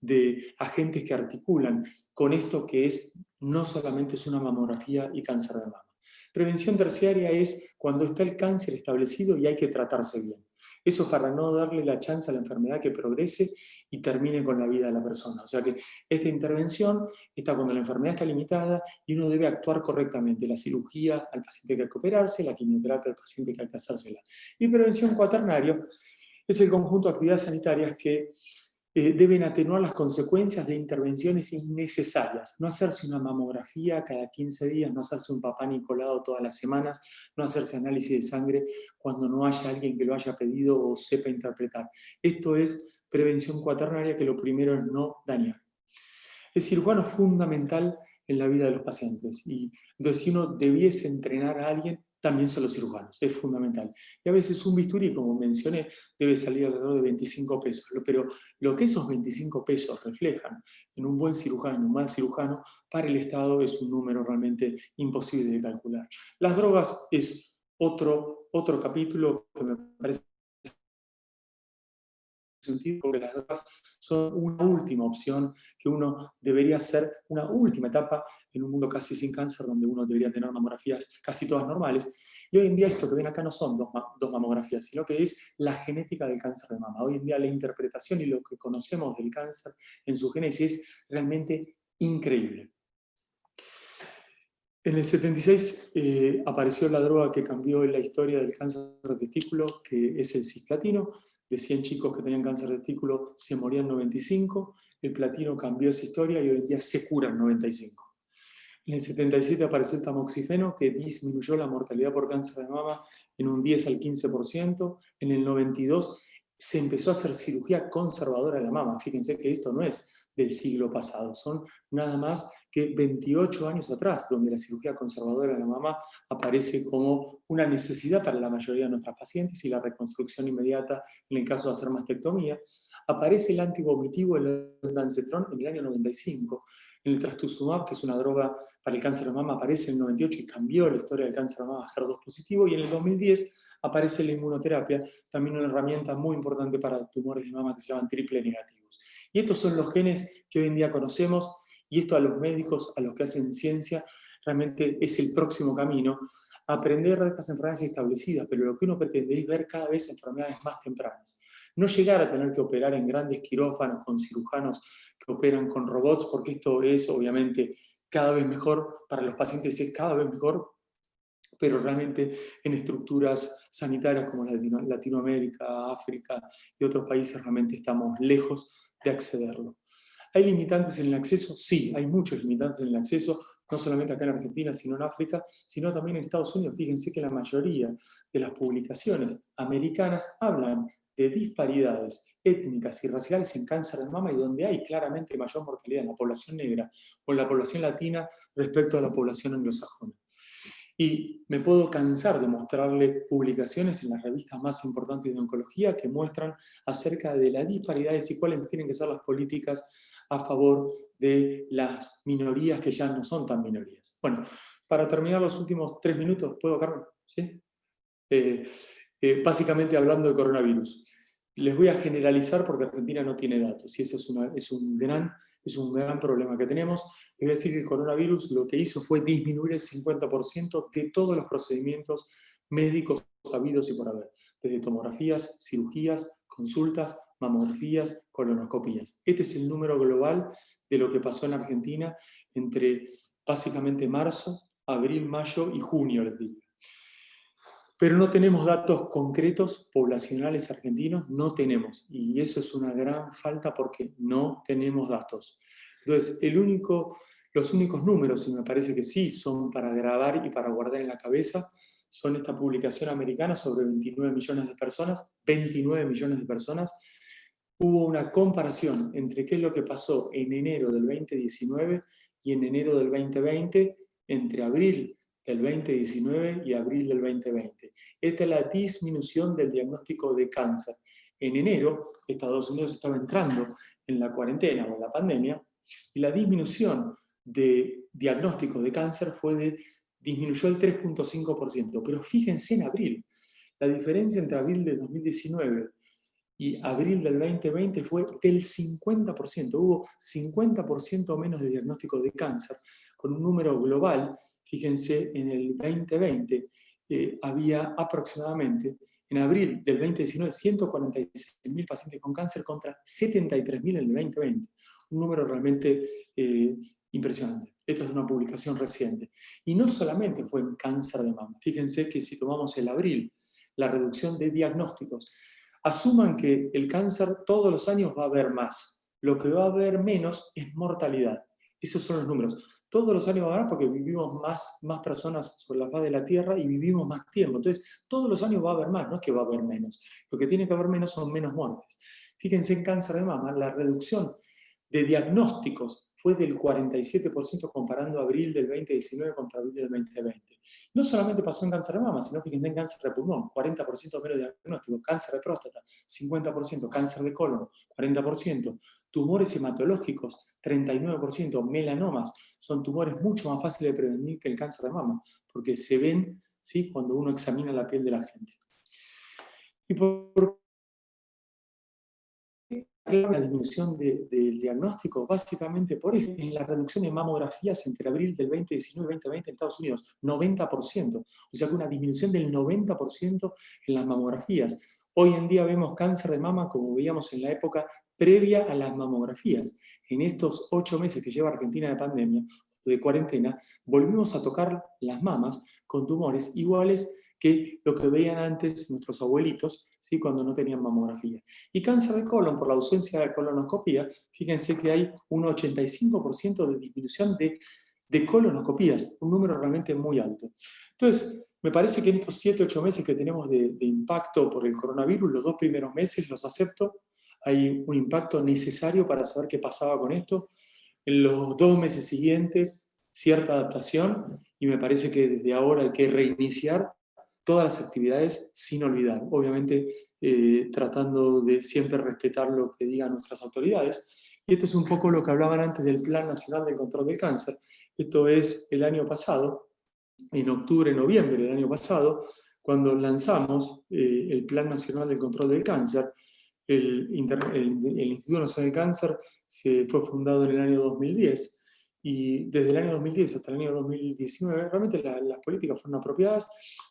de agentes que articulan con esto que es no solamente es una mamografía y cáncer de mama. Prevención terciaria es cuando está el cáncer establecido y hay que tratarse bien. Eso para no darle la chance a la enfermedad que progrese y termine con la vida de la persona. O sea que esta intervención está cuando la enfermedad está limitada y uno debe actuar correctamente. La cirugía al paciente que hay que operarse, la quimioterapia al paciente que hay que hacérsela. Y prevención cuaternaria es el conjunto de actividades sanitarias que deben atenuar las consecuencias de intervenciones innecesarias. No hacerse una mamografía cada 15 días, no hacerse un papá Nicolau todas las semanas, no hacerse análisis de sangre cuando no haya alguien que lo haya pedido o sepa interpretar. Esto es prevención cuaternaria, que lo primero es no dañar. El cirujano es fundamental en la vida de los pacientes, y entonces si uno debiese entrenar a alguien, también son los cirujanos, es fundamental. Y a veces un bisturí, como mencioné, debe salir alrededor de 25 pesos, pero lo que esos 25 pesos reflejan en un buen cirujano, en un mal cirujano, para el Estado es un número realmente imposible de calcular. Las drogas es otro capítulo que me parece sentido, porque las drogas son una última opción que uno debería hacer, una última etapa en un mundo casi sin cáncer, donde uno debería tener mamografías casi todas normales. Y hoy en día esto que ven acá no son dos mamografías, sino que es la genética del cáncer de mama. Hoy en día la interpretación y lo que conocemos del cáncer en su génesis es realmente increíble. En el 76 apareció la droga que cambió la historia del cáncer de testículo, que es el cisplatino. De 100 chicos que tenían cáncer de testículo se morían 95. El platino cambió esa historia y hoy en día se curan 95. En el 77 apareció el tamoxifeno, que disminuyó la mortalidad por cáncer de mama en un 10 al 15%. En el 92 se empezó a hacer cirugía conservadora de la mama. Fíjense que esto no es del siglo pasado, son nada más que 28 años atrás, donde la cirugía conservadora de la mama aparece como una necesidad para la mayoría de nuestras pacientes, y la reconstrucción inmediata en el caso de hacer mastectomía. Aparece el antivomitivo, el ondansetron, en el año 95. En el trastuzumab, que es una droga para el cáncer de mama, aparece en el 98 y cambió la historia del cáncer de mama a HER2 positivo. Y en el 2010 aparece la inmunoterapia, también una herramienta muy importante para tumores de mama que se llaman triple negativos. Y estos son los genes que hoy en día conocemos, y esto a los médicos, a los que hacen ciencia, realmente es el próximo camino: aprender de estas enfermedades establecidas, pero lo que uno pretende es ver cada vez enfermedades más tempranas. No llegar a tener que operar en grandes quirófanos con cirujanos que operan con robots, porque esto es obviamente cada vez mejor, para los pacientes es cada vez mejor, pero realmente en estructuras sanitarias como Latinoamérica, África y otros países realmente estamos lejos de accederlo. ¿Hay limitantes en el acceso? Sí, hay muchos limitantes en el acceso, no solamente acá en Argentina, sino en África, sino también en Estados Unidos. Fíjense que la mayoría de las publicaciones americanas hablan de disparidades étnicas y raciales en cáncer de mama y donde hay claramente mayor mortalidad en la población negra o en la población latina respecto a la población anglosajona. Y me puedo cansar de mostrarle publicaciones en las revistas más importantes de oncología que muestran acerca de las disparidades y cuáles tienen que ser las políticas a favor de las minorías que ya no son tan minorías. Bueno, para terminar los últimos 3 minutos, ¿puedo, Carmen? ¿Sí? Básicamente hablando de coronavirus. Les voy a generalizar porque Argentina no tiene datos y ese es un gran problema que tenemos. Les voy a decir que el coronavirus lo que hizo fue disminuir el 50% de todos los procedimientos médicos habidos y por haber, desde tomografías, cirugías, consultas, mamografías, colonoscopías. Este es el número global de lo que pasó en Argentina entre básicamente marzo, abril, mayo y junio, les digo. Pero no tenemos datos concretos poblacionales argentinos, no tenemos. Y eso es una gran falta porque no tenemos datos. Entonces, los únicos números, y me parece que sí, son para grabar y para guardar en la cabeza, son esta publicación americana sobre 29 millones de personas. 29 millones de personas. Hubo una comparación entre qué es lo que pasó en enero del 2019 y en enero del 2020, entre abril del 2019 y abril del 2020. Esta es la disminución del diagnóstico de cáncer. En enero, Estados Unidos estaba entrando en la cuarentena o en la pandemia, y la disminución de diagnóstico de cáncer disminuyó el 3.5%. Pero fíjense en abril, la diferencia entre abril de 2019 y abril del 2020 fue del 50%. Hubo 50% menos de diagnóstico de cáncer, con un número global. Fíjense, en el 2020 había aproximadamente, en abril del 2019, 146.000 pacientes con cáncer contra 73.000 en el 2020. Un número realmente impresionante. Esta es una publicación reciente. Y no solamente fue en cáncer de mama. Fíjense que si tomamos el abril, la reducción de diagnósticos, asuman que el cáncer todos los años va a haber más. Lo que va a haber menos es mortalidad. Esos son los números. Todos los años va a haber porque vivimos más personas sobre la faz de la Tierra y vivimos más tiempo. Entonces, todos los años va a haber más, no es que va a haber menos. Lo que tiene que haber menos son menos muertes. Fíjense en cáncer de mama, la reducción de diagnósticos fue del 47% comparando abril del 2019 contra abril del 2020. No solamente pasó en cáncer de mama, sino que en cáncer de pulmón, 40% menos de diagnóstico, cáncer de próstata, 50%, cáncer de colon, 40%, tumores hematológicos, 39%, melanomas, son tumores mucho más fáciles de prevenir que el cáncer de mama, porque se ven, ¿sí?, cuando uno examina la piel de la gente. Y por la disminución del diagnóstico, básicamente por eso, en la reducción de mamografías entre abril del 2019 y 2020 en Estados Unidos, 90%. O sea que una disminución del 90% en las mamografías. Hoy en día vemos cáncer de mama como veíamos en la época previa a las mamografías. En estos 8 meses que lleva Argentina de pandemia, de cuarentena, volvimos a tocar las mamas con tumores iguales que lo que veían antes nuestros abuelitos, ¿sí?, cuando no tenían mamografía. Y cáncer de colon, por la ausencia de colonoscopía, fíjense que hay un 85% de disminución de colonoscopías, un número realmente muy alto. Entonces, me parece que en estos 7-8 meses que tenemos de impacto por el coronavirus, los 2 primeros meses los acepto, hay un impacto necesario para saber qué pasaba con esto. En los 2 meses siguientes, cierta adaptación, y me parece que desde ahora hay que reiniciar todas las actividades sin olvidar, obviamente tratando de siempre respetar lo que digan nuestras autoridades. Y esto es un poco lo que hablaban antes del Plan Nacional del Control del Cáncer. Esto es el año pasado, en octubre, noviembre del año pasado, cuando lanzamos el Plan Nacional del Control del Cáncer. El Instituto Nacional del Cáncer fue fundado en el año 2010. Y desde el año 2010 hasta el año 2019, realmente las políticas fueron apropiadas,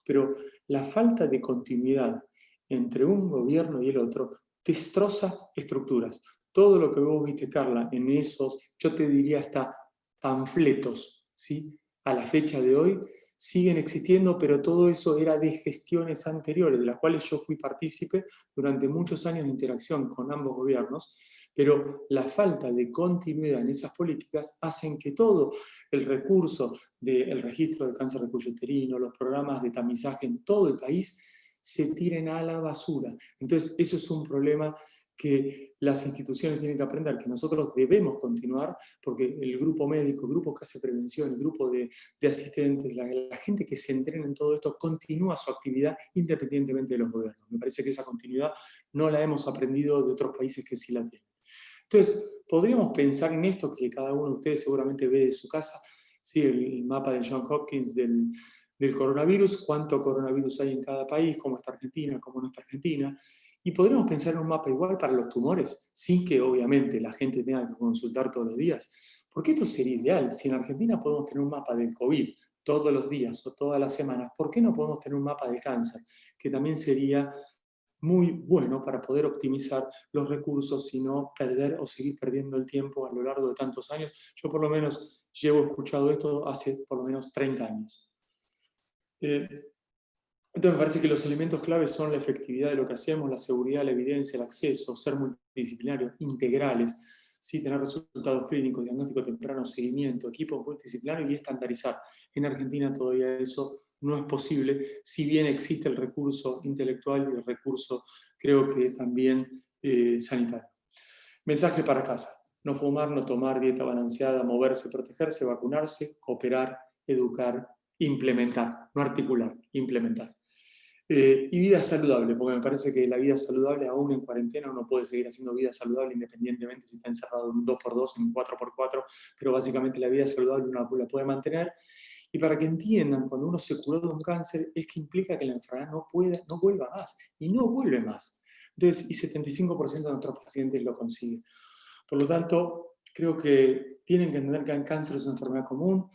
pero la falta de continuidad entre un gobierno y el otro destroza estructuras. Todo lo que vos viste, Carla, en esos, yo te diría hasta panfletos, ¿sí?, a la fecha de hoy, siguen existiendo, pero todo eso era de gestiones anteriores, de las cuales yo fui partícipe durante muchos años de interacción con ambos gobiernos, pero la falta de continuidad en esas políticas hacen que todo el recurso del registro de cáncer de cuello uterino, los programas de tamizaje en todo el país, se tiren a la basura. Entonces, eso es un problema que las instituciones tienen que aprender, que nosotros debemos continuar, porque el grupo médico, el grupo que hace prevención, el grupo de asistentes, la gente que se entrena en todo esto, continúa su actividad independientemente de los gobiernos. Me parece que esa continuidad no la hemos aprendido de otros países que sí la tienen. Entonces, podríamos pensar en esto que cada uno de ustedes seguramente ve de su casa, ¿sí? El mapa de Johns Hopkins del coronavirus, cuánto coronavirus hay en cada país, cómo está Argentina, cómo no está Argentina. Y podríamos pensar en un mapa igual para los tumores, sin que obviamente la gente tenga que consultar todos los días. Porque esto sería ideal. Si en Argentina podemos tener un mapa del COVID todos los días o todas las semanas, ¿por qué no podemos tener un mapa del cáncer? Que también sería muy bueno para poder optimizar los recursos y no perder o seguir perdiendo el tiempo a lo largo de tantos años. Yo por lo menos llevo escuchado esto hace por lo menos 30 años. Entonces me parece que los elementos claves son la efectividad de lo que hacemos, la seguridad, la evidencia, el acceso, ser multidisciplinarios, integrales, ¿sí? Tener resultados clínicos, diagnóstico temprano, seguimiento, equipos multidisciplinarios y estandarizar. En Argentina todavía eso no es posible, si bien existe el recurso intelectual y el recurso, creo que también sanitario. Mensaje para casa: no fumar, no tomar, dieta balanceada, moverse, protegerse, vacunarse, cooperar, educar, implementar, no articular, implementar. Y vida saludable, porque me parece que la vida saludable, aún en cuarentena, uno puede seguir haciendo vida saludable independientemente si está encerrado en un 2x2, en un 4x4, pero básicamente la vida saludable uno la puede mantener. Y para que entiendan, cuando uno se curó de un cáncer, es que implica que la enfermedad no vuelva más, y no vuelve más. Entonces, y 75% de nuestros pacientes lo consiguen. Por lo tanto, creo que tienen que entender que el cáncer es una enfermedad común.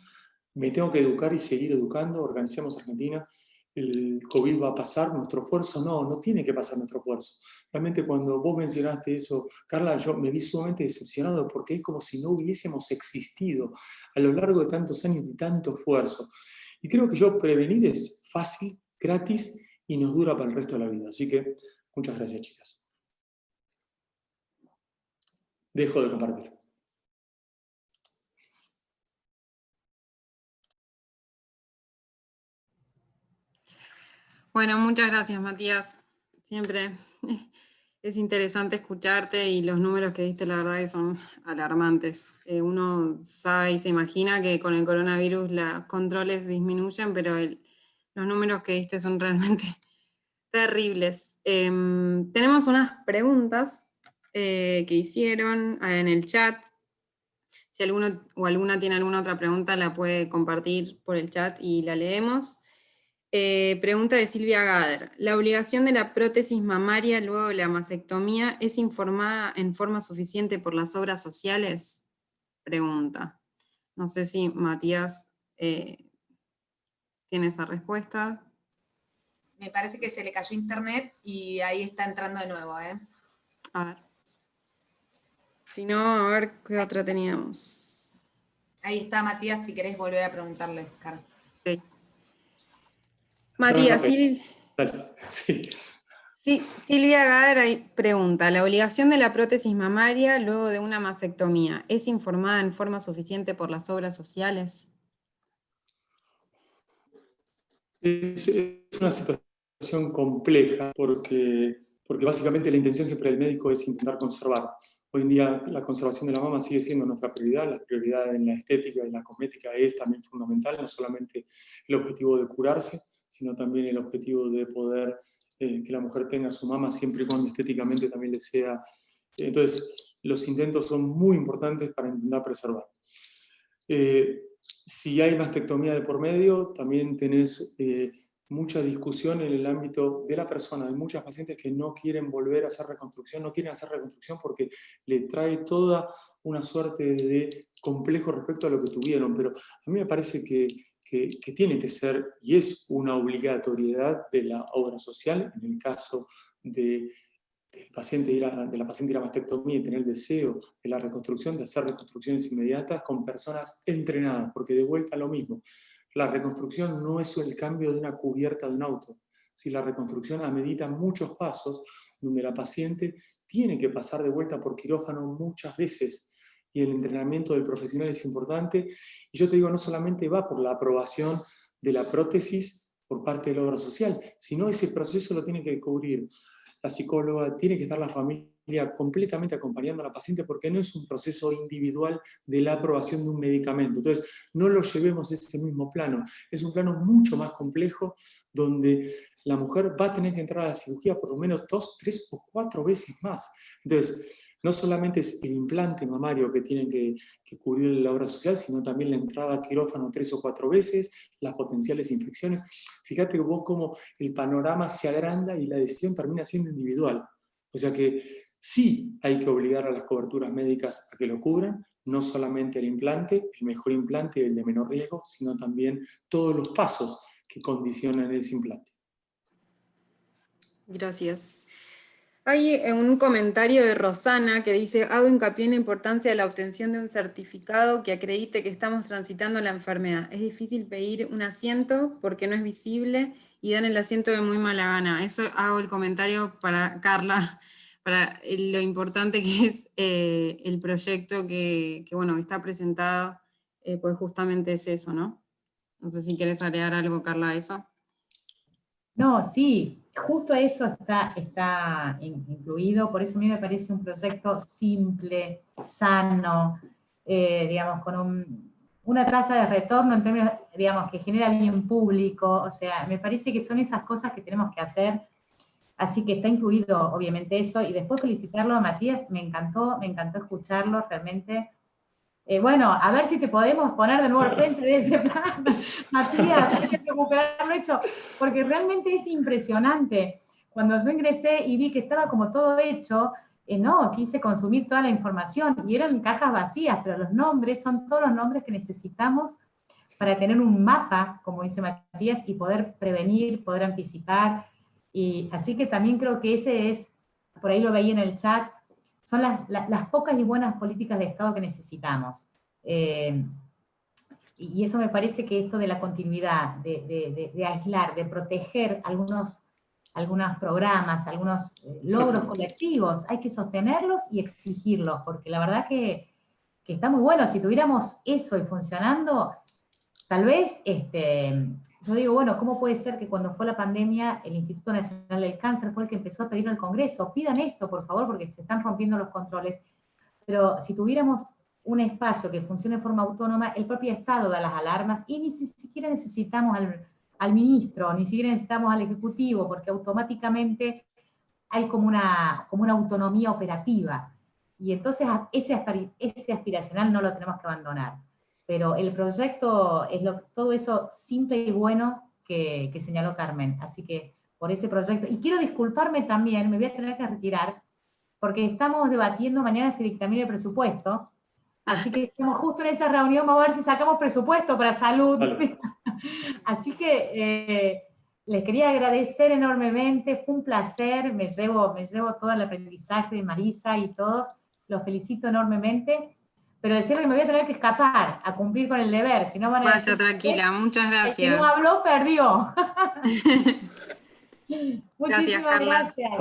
Me tengo que educar y seguir educando. Organicemos Argentina. El COVID va a pasar, nuestro esfuerzo no tiene que pasar nuestro esfuerzo. Realmente cuando vos mencionaste eso, Carla, yo me vi sumamente decepcionado porque es como si no hubiésemos existido a lo largo de tantos años y tanto esfuerzo. Y creo que prevenir es fácil, gratis y nos dura para el resto de la vida. Así que muchas gracias, chicas. Dejo de compartir. Bueno, muchas gracias, Matías. Siempre es interesante escucharte y los números que diste, la verdad que son alarmantes. Uno sabe y se imagina que con el coronavirus los controles disminuyen, pero los números que diste son realmente terribles. Tenemos unas preguntas que hicieron en el chat. Si alguno o alguna tiene alguna otra pregunta, la puede compartir por el chat y la leemos. Pregunta de Silvia Gader: ¿la obligación de la prótesis mamaria luego de la mastectomía es informada en forma suficiente por las obras sociales? Pregunta. No sé si Matías tiene esa respuesta. Me parece que se le cayó internet y ahí está entrando de nuevo, A ver. Si no, a ver qué otra teníamos. Ahí está Matías, si querés volver a preguntarle, Carlos. Sí. Matías, sí. Silvia Gader pregunta: ¿la obligación de la prótesis mamaria luego de una mastectomía es informada en forma suficiente por las obras sociales? Es una situación compleja porque básicamente la intención siempre del médico es intentar conservar. Hoy en día la conservación de la mama sigue siendo nuestra prioridad. La prioridad en la estética y en la cosmética es también fundamental, no solamente el objetivo de curarse, sino también el objetivo de poder que la mujer tenga su mama siempre y cuando estéticamente también le sea. Entonces, los intentos son muy importantes para intentar preservar. Si hay mastectomía de por medio, también tenés mucha discusión en el ámbito de la persona. Hay muchas pacientes que no quieren volver a hacer reconstrucción, no quieren hacer reconstrucción porque le trae toda una suerte de complejo respecto a lo que tuvieron. Pero a mí me parece que tiene que ser, y es una obligatoriedad de la obra social, en el caso del paciente de la paciente ir a mastectomía y tener el deseo de la reconstrucción, de hacer reconstrucciones inmediatas con personas entrenadas, porque de vuelta lo mismo. La reconstrucción no es el cambio de una cubierta de un auto. Si la reconstrucción amerita muchos pasos, donde la paciente tiene que pasar de vuelta por quirófano muchas veces, y el entrenamiento del profesional es importante. Y yo te digo, no solamente va por la aprobación de la prótesis por parte de la obra social, sino ese proceso lo tiene que cubrir la psicóloga, tiene que estar la familia completamente acompañando a la paciente, porque no es un proceso individual de la aprobación de un medicamento. Entonces, no lo llevemos a ese mismo plano. Es un plano mucho más complejo, donde la mujer va a tener que entrar a la cirugía por lo menos 2, 3 o 4 veces más. Entonces, no solamente es el implante mamario que tienen que cubrir la obra social, sino también la entrada a quirófano 3 o 4 veces, las potenciales infecciones. Fíjate vos cómo el panorama se agranda y la decisión termina siendo individual. O sea que sí hay que obligar a las coberturas médicas a que lo cubran, no solamente el implante, el mejor implante y el de menor riesgo, sino también todos los pasos que condicionan ese implante. Gracias. Hay un comentario de Rosana que dice: hago hincapié en la importancia de la obtención de un certificado que acredite que estamos transitando la enfermedad. Es difícil pedir un asiento porque no es visible y dan el asiento de muy mala gana. Eso hago el comentario para Carla, para lo importante que es el proyecto que está presentado, pues justamente es eso, ¿no? No sé si querés agregar algo, Carla, a eso. No, sí, justo eso está incluido, por eso a mí me parece un proyecto simple, sano, digamos, con una tasa de retorno en términos, digamos, que genera bien público, o sea, me parece que son esas cosas que tenemos que hacer, así que está incluido obviamente eso, y después felicitarlo a Matías, me encantó escucharlo realmente. Bueno, a ver si te podemos poner de nuevo al frente de ese plan, Matías, hay que recuperarlo hecho, porque realmente es impresionante. Cuando yo ingresé y vi que estaba como todo hecho, no, quise consumir toda la información, y eran cajas vacías, pero los nombres son todos los nombres que necesitamos para tener un mapa, como dice Matías, y poder prevenir, poder anticipar, y así que también creo que ese es, por ahí lo veía en el chat, son las pocas y buenas políticas de Estado que necesitamos. Y eso me parece que esto de la continuidad, de aislar, de proteger algunos programas, algunos logros colectivos, hay que sostenerlos y exigirlos, porque la verdad que está muy bueno. Si tuviéramos eso y funcionando, tal vez, yo digo, bueno, ¿cómo puede ser que cuando fue la pandemia el Instituto Nacional del Cáncer fue el que empezó a pedir al Congreso, pidan esto, por favor, porque se están rompiendo los controles? Pero si tuviéramos un espacio que funcione de forma autónoma, el propio Estado da las alarmas y ni siquiera necesitamos al ministro, ni siquiera necesitamos al Ejecutivo, porque automáticamente hay como una autonomía operativa. Y entonces ese aspiracional no lo tenemos que abandonar. Pero el proyecto es todo eso simple y bueno que señaló Carmen. Así que por ese proyecto. Y quiero disculparme también, me voy a tener que retirar, porque estamos debatiendo, mañana se dictamina el presupuesto, así que estamos justo en esa reunión, vamos a ver si sacamos presupuesto para salud. Vale. Así que les quería agradecer enormemente, fue un placer, me llevo todo el aprendizaje de Marisa y todos, los felicito enormemente, pero decirle que me voy a tener que escapar a cumplir con el deber, si no van a Vaya, tranquila, muchas gracias. El que no habló, perdió. Muchísimas gracias.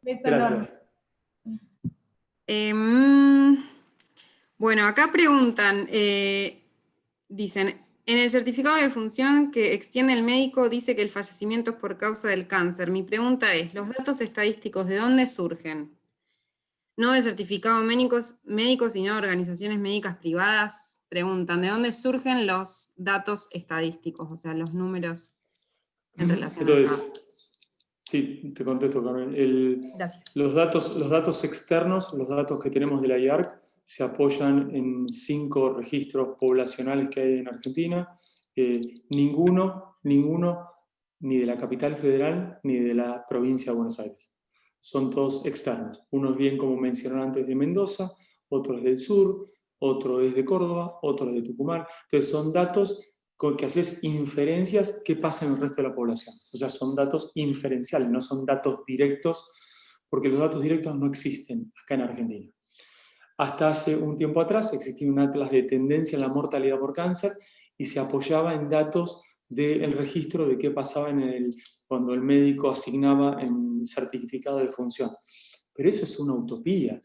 Beso enorme. Bueno, acá preguntan, dicen, en el certificado de función que extiende el médico dice que el fallecimiento es por causa del cáncer. Mi pregunta es, ¿los datos estadísticos de dónde surgen? No del certificado médico, sino de organizaciones médicas privadas. Preguntan, ¿de dónde surgen los datos estadísticos? O sea, los números en relación a caso. Sí, te contesto, Carmen. Gracias. Los datos externos, los datos que tenemos de la IARC, se apoyan en 5 registros poblacionales que hay en Argentina. Ninguno, ni de la capital federal, ni de la provincia de Buenos Aires. Son todos externos. Unos bien, como mencionaron antes, de Mendoza, otros del sur, otro es de Córdoba, otro es de Tucumán. Entonces son datos con que haces inferencias qué pasa en el resto de la población. O sea, son datos inferenciales, no son datos directos, porque los datos directos no existen acá en Argentina. Hasta hace un tiempo atrás existía un atlas de tendencia en la mortalidad por cáncer, y se apoyaba en datos del registro de qué pasaba cuando el médico asignaba en certificado de función. Pero eso es una utopía.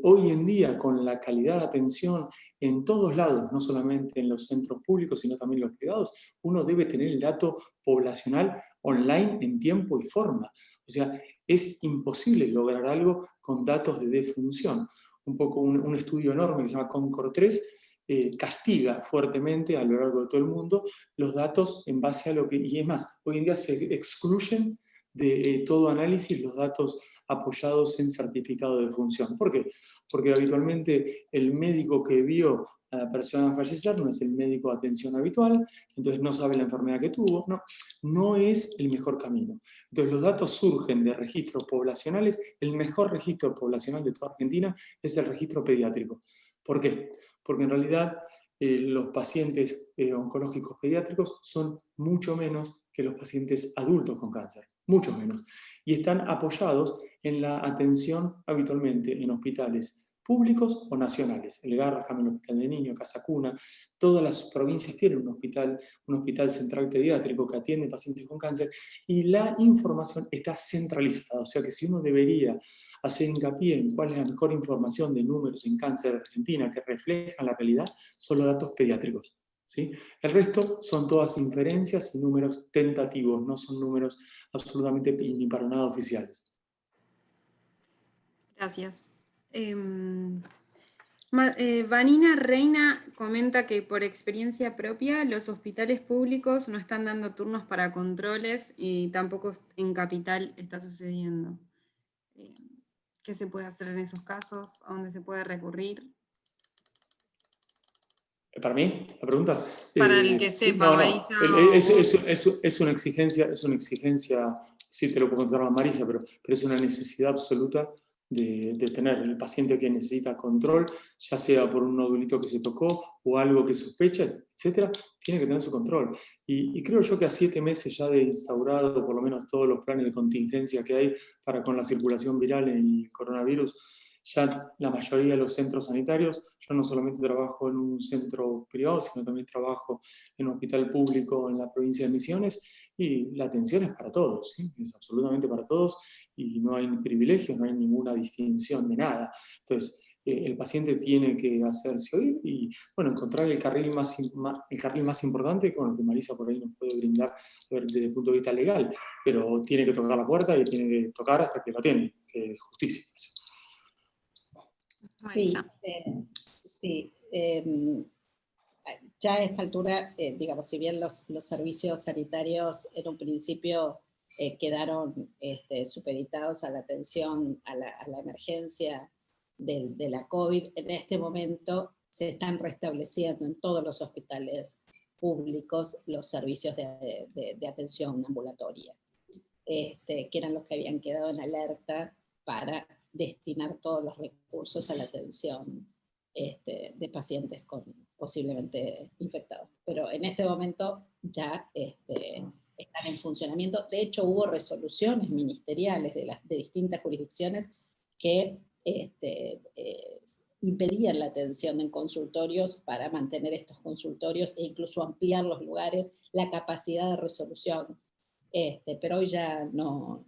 Hoy en día, con la calidad de atención en todos lados, no solamente en los centros públicos, sino también en los privados, uno debe tener el dato poblacional online en tiempo y forma. O sea, es imposible lograr algo con datos de defunción. Un poco un estudio enorme que se llama Concord 3 castiga fuertemente a lo largo de todo el mundo los datos en base a lo que... Y es más, hoy en día se excluyen de todo análisis los datos apoyados en certificado de defunción. ¿Por qué? Porque habitualmente el médico que vio a la persona fallecer no es el médico de atención habitual, entonces no sabe la enfermedad que tuvo, no es el mejor camino. Entonces los datos surgen de registros poblacionales. El mejor registro poblacional de toda Argentina es el registro pediátrico. ¿Por qué? Porque en realidad los pacientes oncológicos pediátricos son mucho menos que los pacientes adultos con cáncer, mucho menos. Y están apoyados en la atención habitualmente en hospitales públicos o nacionales. El Garrahan, el Hospital de Niños, Casa Cuna, todas las provincias tienen un hospital central pediátrico que atiende pacientes con cáncer, y la información está centralizada. O sea que si uno debería hacer hincapié en cuál es la mejor información de números en cáncer de Argentina que reflejan la realidad, son los datos pediátricos. ¿Sí? El resto son todas inferencias y números tentativos, no son números absolutamente ni para nada oficiales. Gracias. Vanina Reina comenta que por experiencia propia los hospitales públicos no están dando turnos para controles y tampoco en Capital está sucediendo. ¿Qué se puede hacer en esos casos? ¿A dónde se puede recurrir? ¿Para mí? ¿La pregunta? Para el que sepa, no, Marisa. Es una exigencia, sí te lo puedo contar a Marisa, pero es una necesidad absoluta de tener el paciente que necesita control, ya sea por un nodulito que se tocó o algo que sospecha, etcétera, tiene que tener su control. Y creo yo que a 7 meses ya de instaurado por lo menos todos los planes de contingencia que hay para con la circulación viral en el coronavirus, ya la mayoría de los centros sanitarios, yo no solamente trabajo en un centro privado, sino también trabajo en un hospital público en la provincia de Misiones, y la atención es para todos, ¿sí? Es absolutamente para todos, y no hay privilegios, no hay ninguna distinción de nada. Entonces, el paciente tiene que hacerse oír y, bueno, encontrar el carril más importante, con el que Marisa por ahí nos puede brindar desde el punto de vista legal, pero tiene que tocar la puerta y tiene que tocar hasta que lo tiene, que es justicia. Sí, ya a esta altura, digamos, si bien los servicios sanitarios en un principio quedaron supeditados a la atención, a la emergencia de la COVID, en este momento se están restableciendo en todos los hospitales públicos los servicios de atención ambulatoria, que eran los que habían quedado en alerta para destinar todos los recursos a la atención de pacientes posiblemente infectados. Pero en este momento ya están en funcionamiento. De hecho, hubo resoluciones ministeriales de distintas jurisdicciones que impedían la atención en consultorios para mantener estos consultorios e incluso ampliar los lugares, la capacidad de resolución. Pero hoy ya no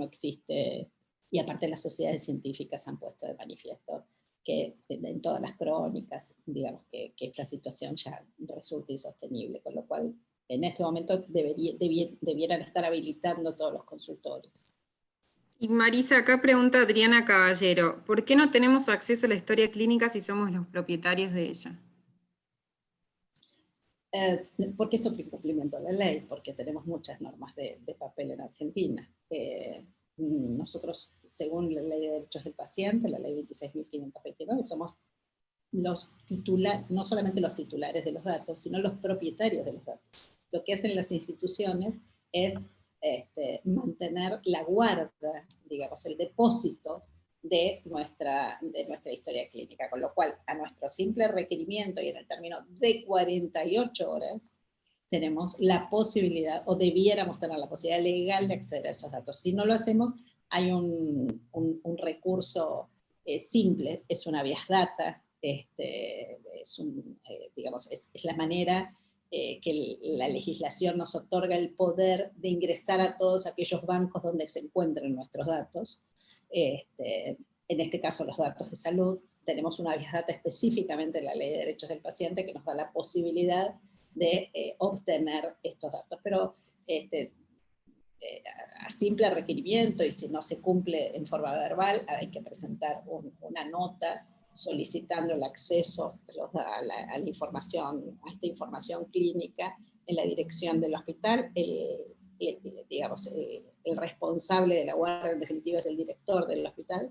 existe, y aparte las sociedades científicas han puesto de manifiesto que en todas las crónicas, digamos que esta situación ya resulta insostenible, con lo cual en este momento debieran estar habilitando todos los consultorios. Y Marisa, acá pregunta Adriana Caballero, ¿por qué no tenemos acceso a la historia clínica si somos los propietarios de ella? Porque es otro incumplimiento de la ley, porque tenemos muchas normas de papel en Argentina. Nosotros, según la Ley de Derechos del Paciente, la Ley 26.529, somos los titulares, no solamente los titulares de los datos, sino los propietarios de los datos. Lo que hacen las instituciones es mantener la guarda, digamos, el depósito de nuestra historia clínica, con lo cual a nuestro simple requerimiento y en el término de 48 horas tenemos la posibilidad, o debiéramos tener la posibilidad legal de acceder a esos datos. Si no lo hacemos, hay un recurso simple, es una habeas data, digamos, es la manera que la legislación nos otorga el poder de ingresar a todos aquellos bancos donde se encuentren nuestros datos, en este caso los datos de salud. Tenemos una vía data específicamente en la Ley de Derechos del Paciente que nos da la posibilidad de obtener estos datos, pero a simple requerimiento, y si no se cumple en forma verbal, hay que presentar una nota solicitando el acceso a la información, a esta información clínica en la dirección del hospital. Digamos, el responsable de la guardia, en definitiva, es el director del hospital,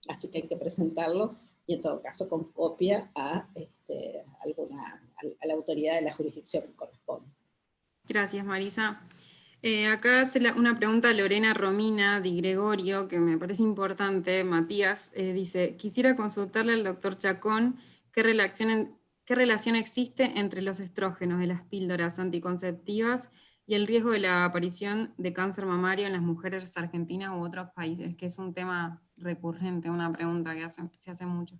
así que hay que presentarlo, y en todo caso con copia a la autoridad de la jurisdicción que corresponde. Gracias, Marisa. Acá hace una pregunta Lorena Romina Di Gregorio, que me parece importante. Matías dice, quisiera consultarle al doctor Chacón qué relación existe entre los estrógenos de las píldoras anticonceptivas y el riesgo de la aparición de cáncer mamario en las mujeres argentinas u otros países, que es un tema recurrente, una pregunta que se hace mucho.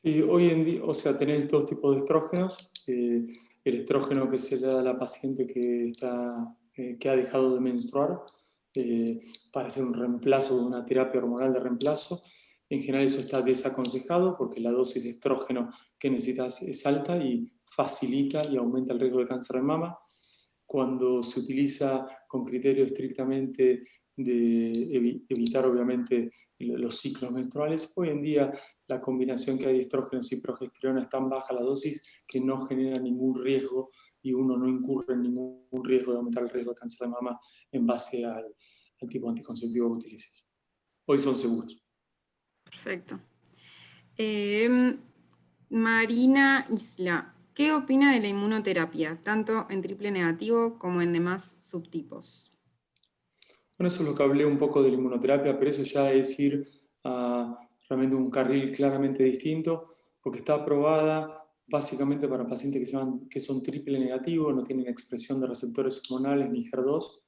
Sí, hoy en día, o sea, tenés dos tipos de estrógenos. El estrógeno que se le da a la paciente que ha dejado de menstruar, para hacer un reemplazo de una terapia hormonal de reemplazo. En general eso está desaconsejado porque la dosis de estrógeno que necesitas es alta y facilita y aumenta el riesgo de cáncer de mama. Cuando se utiliza con criterio estrictamente de evitar obviamente los ciclos menstruales, hoy en día la combinación que hay de estrógenos y progesterona es tan baja la dosis que no genera ningún riesgo y uno no incurre en ningún riesgo de aumentar el riesgo de cáncer de mama en base al tipo anticonceptivo que utilices. Hoy son seguros. Perfecto. Marina Isla, ¿qué opina de la inmunoterapia, tanto en triple negativo como en demás subtipos? Bueno, eso es lo que hablé un poco de la inmunoterapia, pero eso ya es ir a realmente un carril claramente distinto, porque está aprobada básicamente para pacientes que son triple negativos, no tienen expresión de receptores hormonales ni HER2,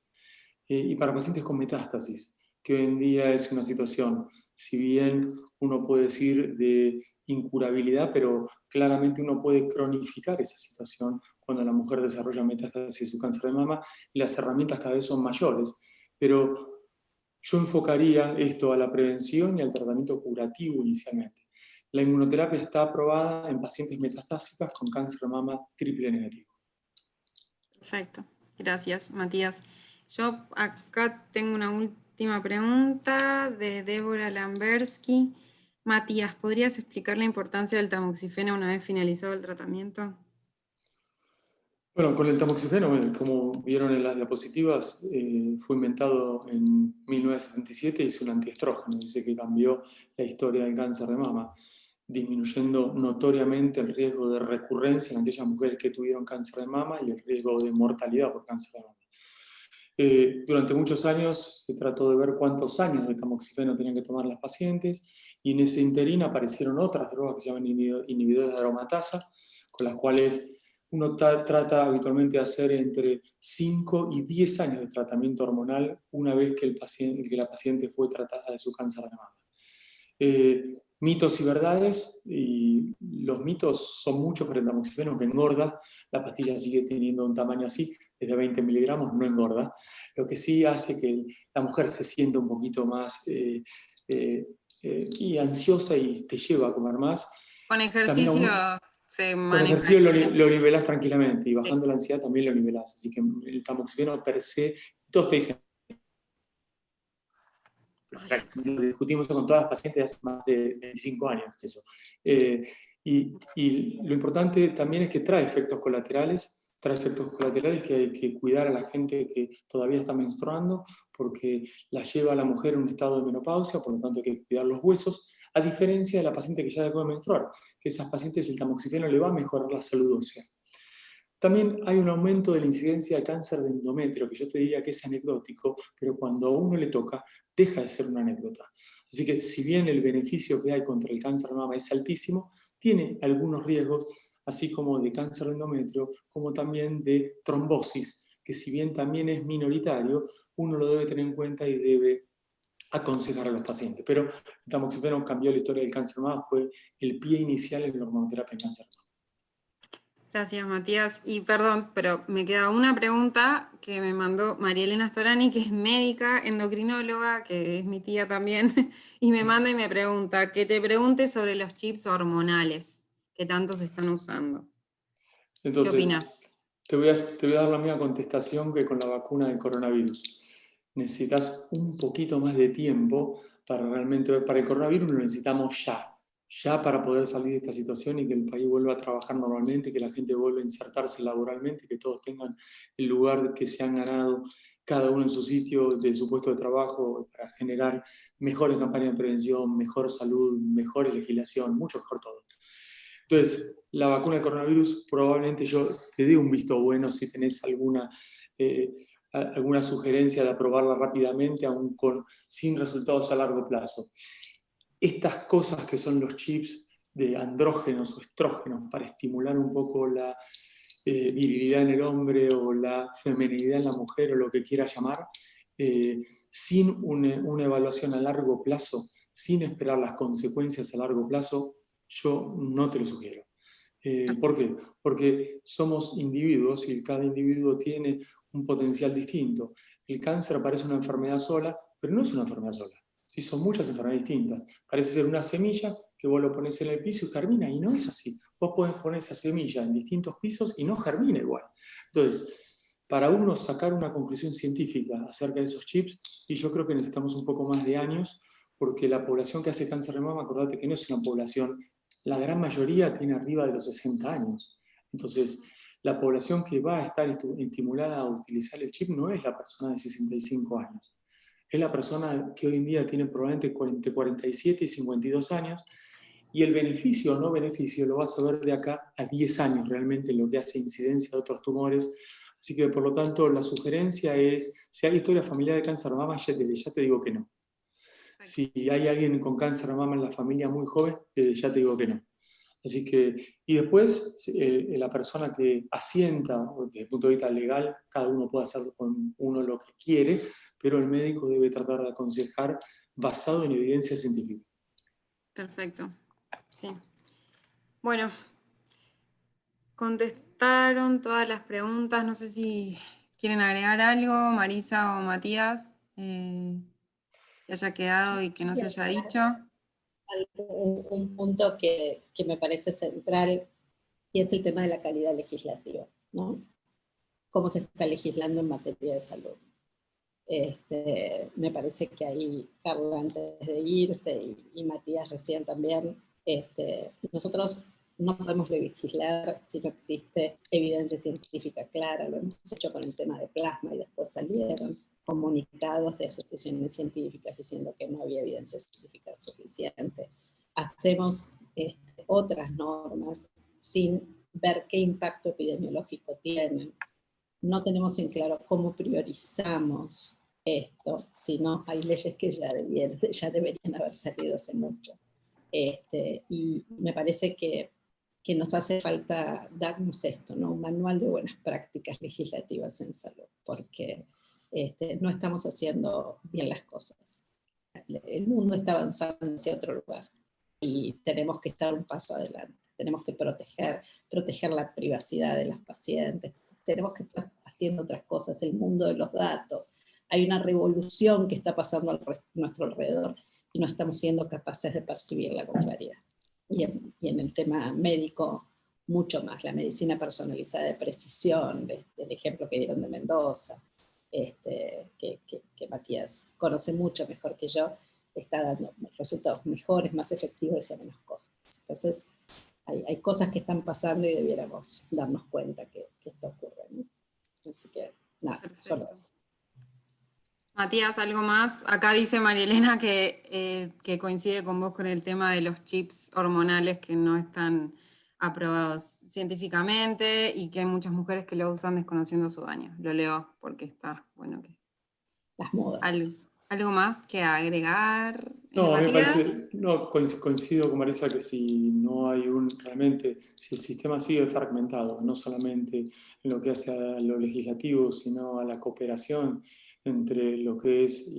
y para pacientes con metástasis, que hoy en día es una situación, si bien uno puede decir de incurabilidad, pero claramente uno puede cronificar esa situación cuando la mujer desarrolla metástasis de su cáncer de mama, y las herramientas cada vez son mayores. Pero yo enfocaría esto a la prevención y al tratamiento curativo inicialmente. La inmunoterapia está aprobada en pacientes metastásicas con cáncer de mama triple negativo. Perfecto, gracias, Matías. Yo acá tengo una última pregunta de Débora Lambersky. Matías, ¿podrías explicar la importancia del tamoxifeno una vez finalizado el tratamiento? Bueno, con el tamoxifeno, como vieron en las diapositivas, fue inventado en 1977 y es un antiestrógeno. Dice que cambió la historia del cáncer de mama, disminuyendo notoriamente el riesgo de recurrencia en aquellas mujeres que tuvieron cáncer de mama y el riesgo de mortalidad por cáncer de mama. Durante muchos años se trató de ver cuántos años de tamoxifeno tenían que tomar las pacientes, y en ese interín aparecieron otras drogas que se llaman inhibidores de aromatasa, con las cuales uno trata habitualmente de hacer entre 5 y 10 años de tratamiento hormonal una vez que la paciente fue tratada de su cáncer de mama. Mitos y verdades, y los mitos son muchos para el tamoxifeno, que engorda. La pastilla sigue teniendo un tamaño así, desde 20 miligramos no engorda, lo que sí hace que la mujer se sienta un poquito más y ansiosa y te lleva a comer más. Con ejercicio se maneja. Con ejercicio lo nivelás tranquilamente, y bajando la ansiedad también lo nivelás. Así que el tamoxifeno per se, todos te dicen, lo discutimos con todas las pacientes hace más de 25 años. Eso. Y lo importante también es que trae efectos colaterales que hay que cuidar a la gente que todavía está menstruando, porque la lleva a la mujer en un estado de menopausia, por lo tanto hay que cuidar los huesos, a diferencia de la paciente que ya dejó de menstruar, que esas pacientes el tamoxifeno le va a mejorar la salud ósea. También hay un aumento de la incidencia de cáncer de endometrio, que yo te diría que es anecdótico, pero cuando a uno le toca, deja de ser una anécdota. Así que si bien el beneficio que hay contra el cáncer de mama es altísimo, tiene algunos riesgos, así como de cáncer de endometrio, como también de trombosis, que si bien también es minoritario, uno lo debe tener en cuenta y debe aconsejar a los pacientes. Pero el tamoxifeno cambió la historia del cáncer de mama, fue el pie inicial en la hormonoterapia en cáncer de mama. Gracias, Matías. Y perdón, pero me queda una pregunta que me mandó María Elena Storani, que es médica, endocrinóloga, que es mi tía también, y me manda y me pregunta, que te pregunte sobre los chips hormonales que tanto se están usando. ¿Qué Entonces, opinas? te voy a dar la misma contestación que con la vacuna del coronavirus. Necesitas un poquito más de tiempo para realmente, para el coronavirus lo necesitamos ya para poder salir de esta situación y que el país vuelva a trabajar normalmente, que la gente vuelva a insertarse laboralmente, que todos tengan el lugar que se han ganado cada uno en su sitio, de su puesto de trabajo, para generar mejores campañas de prevención, mejor salud, mejor legislación, mucho mejor todo. Entonces, la vacuna del coronavirus, probablemente yo te dé un visto bueno si tenés alguna sugerencia de aprobarla rápidamente, aún sin resultados a largo plazo. Estas cosas que son los chips de andrógenos o estrógenos para estimular un poco la virilidad en el hombre o la feminidad en la mujer o lo que quiera llamar, sin una evaluación a largo plazo, sin esperar las consecuencias a largo plazo, yo no te lo sugiero. ¿Por qué? Porque somos individuos y cada individuo tiene un potencial distinto. El cáncer parece una enfermedad sola, pero no es una enfermedad sola. Sí, son muchas enfermedades distintas. Parece ser una semilla que vos lo pones en el piso y germina, y no es así. Vos podés poner esa semilla en distintos pisos y no germina igual. Entonces, para uno sacar una conclusión científica acerca de esos chips, y yo creo que necesitamos un poco más de años, porque la población que hace cáncer de mama, acordate que no es una población, la gran mayoría tiene arriba de los 60 años. Entonces, la población que va a estar estimulada a utilizar el chip no es la persona de 65 años. Es la persona que hoy en día tiene probablemente entre 47 y 52 años, y el beneficio o no beneficio lo vas a ver de acá a 10 años realmente en lo que hace incidencia de otros tumores. Así que, por lo tanto, la sugerencia es, si hay historia familiar de cáncer de mama, desde ya te digo que no. Si hay alguien con cáncer de mama en la familia muy joven, desde ya te digo que no. Así que, y después, la persona que asienta, desde el punto de vista legal, cada uno puede hacer con uno lo que quiere, pero el médico debe tratar de aconsejar basado en evidencia científica. Perfecto. Sí. Bueno, contestaron todas las preguntas. No sé si quieren agregar algo, Marisa o Matías, que haya quedado y que no se haya dicho. Un punto que me parece central y es el tema de la calidad legislativa, ¿no? Cómo se está legislando en materia de salud. Me parece que ahí Carla antes de irse y Matías recién también, nosotros no podemos legislar si no existe evidencia científica clara. Lo hemos hecho con el tema de plasma y después salieron comunicados de asociaciones científicas diciendo que no había evidencia científica suficiente. Hacemos otras normas sin ver qué impacto epidemiológico tienen. No tenemos en claro cómo priorizamos esto, sino hay leyes que ya deberían haber salido hace mucho. Y me parece que nos hace falta darnos esto, ¿no? Un manual de buenas prácticas legislativas en salud, porque no estamos haciendo bien las cosas. El mundo está avanzando hacia otro lugar y tenemos que estar un paso adelante. Tenemos que proteger la privacidad de las pacientes, tenemos que estar haciendo otras cosas, el mundo de los datos. Hay una revolución que está pasando a nuestro alrededor y no estamos siendo capaces de percibirla con claridad. Y en el tema médico, mucho más. La medicina personalizada de precisión, el ejemplo que dieron de Mendoza, que Matías conoce mucho mejor que yo, está dando resultados mejores, más efectivos y a menos costos. Entonces, hay cosas que están pasando y debiéramos darnos cuenta que esto ocurre, ¿no? Así que, nada, solo eso. Matías, ¿algo más? Acá dice María Elena que coincide con vos con el tema de los chips hormonales que no están aprobados científicamente y que hay muchas mujeres que lo usan desconociendo su daño. Lo leo porque está bueno que... Las modas. ¿Algo más que agregar? No, a mí me Matías. parece, no, coincido con Marisa que si no hay realmente, si el sistema sigue fragmentado, no solamente en lo que hace a lo legislativo, sino a la cooperación entre lo que es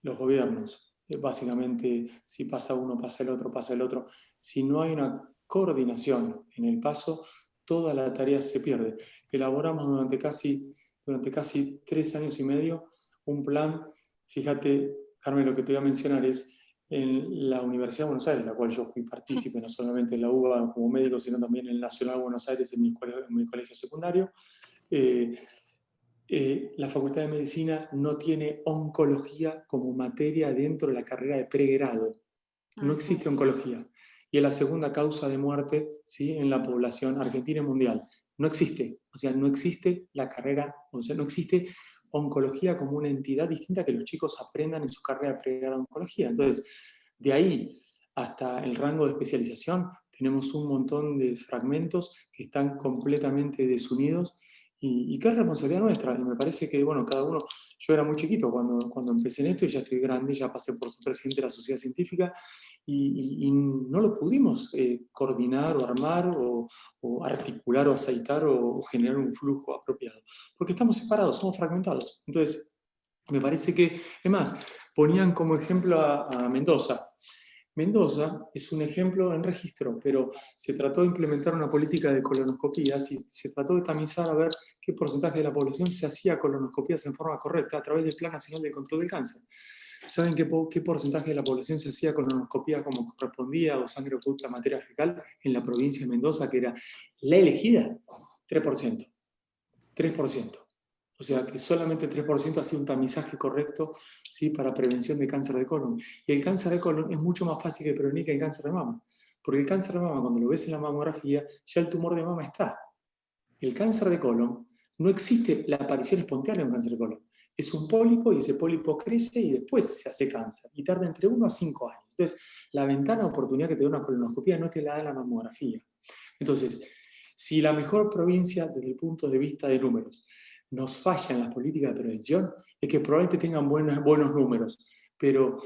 los gobiernos. Básicamente, si pasa uno, pasa el otro, si no hay una coordinación en el paso, toda la tarea se pierde. Elaboramos durante casi 3 años y medio un plan. Fíjate, Carmen, lo que te voy a mencionar es en la Universidad de Buenos Aires, la cual yo fui partícipe, no solamente en la UBA como médico, sino también en el Nacional de Buenos Aires, en mi colegio secundario. La Facultad de Medicina no tiene oncología como materia dentro de la carrera de pregrado. No existe oncología. Y es la segunda causa de muerte, ¿sí?, en la población argentina y mundial. No existe. O sea, no existe la carrera, o sea, no existe oncología como una entidad distinta que los chicos aprendan en su carrera de pregrado de oncología. Entonces, de ahí hasta el rango de especialización, tenemos un montón de fragmentos que están completamente desunidos. Y qué responsabilidad nuestra. Y me parece que, bueno, cada uno, yo era muy chiquito cuando empecé en esto y ya estoy grande, ya pasé por ser presidente de la sociedad científica y no lo pudimos coordinar o armar o articular o aceitar o generar un flujo apropiado. Porque estamos separados, somos fragmentados. Entonces, me parece que, es más, ponían como ejemplo a Mendoza. Mendoza es un ejemplo en registro, pero se trató de implementar una política de colonoscopías y se trató de tamizar a ver qué porcentaje de la población se hacía colonoscopías en forma correcta a través del Plan Nacional de Control del Cáncer. ¿Saben qué porcentaje de la población se hacía colonoscopía como correspondía o sangre oculta materia fecal en la provincia de Mendoza, que era la elegida? 3%. 3%. O sea, que solamente el 3% hacía un tamizaje correcto, ¿sí?, para prevención de cáncer de colon. Y el cáncer de colon es mucho más fácil de prevenir que el cáncer de mama. Porque el cáncer de mama, cuando lo ves en la mamografía, ya el tumor de mama está. El cáncer de colon, no existe la aparición espontánea de un cáncer de colon. Es un pólipo y ese pólipo crece y después se hace cáncer. Y tarda entre 1 a 5 años. Entonces, la ventana de oportunidad que te da una colonoscopía no te la da la mamografía. Entonces, si la mejor provincia, desde el punto de vista de números, nos falla en las políticas de prevención, es que probablemente tengan buenos números, pero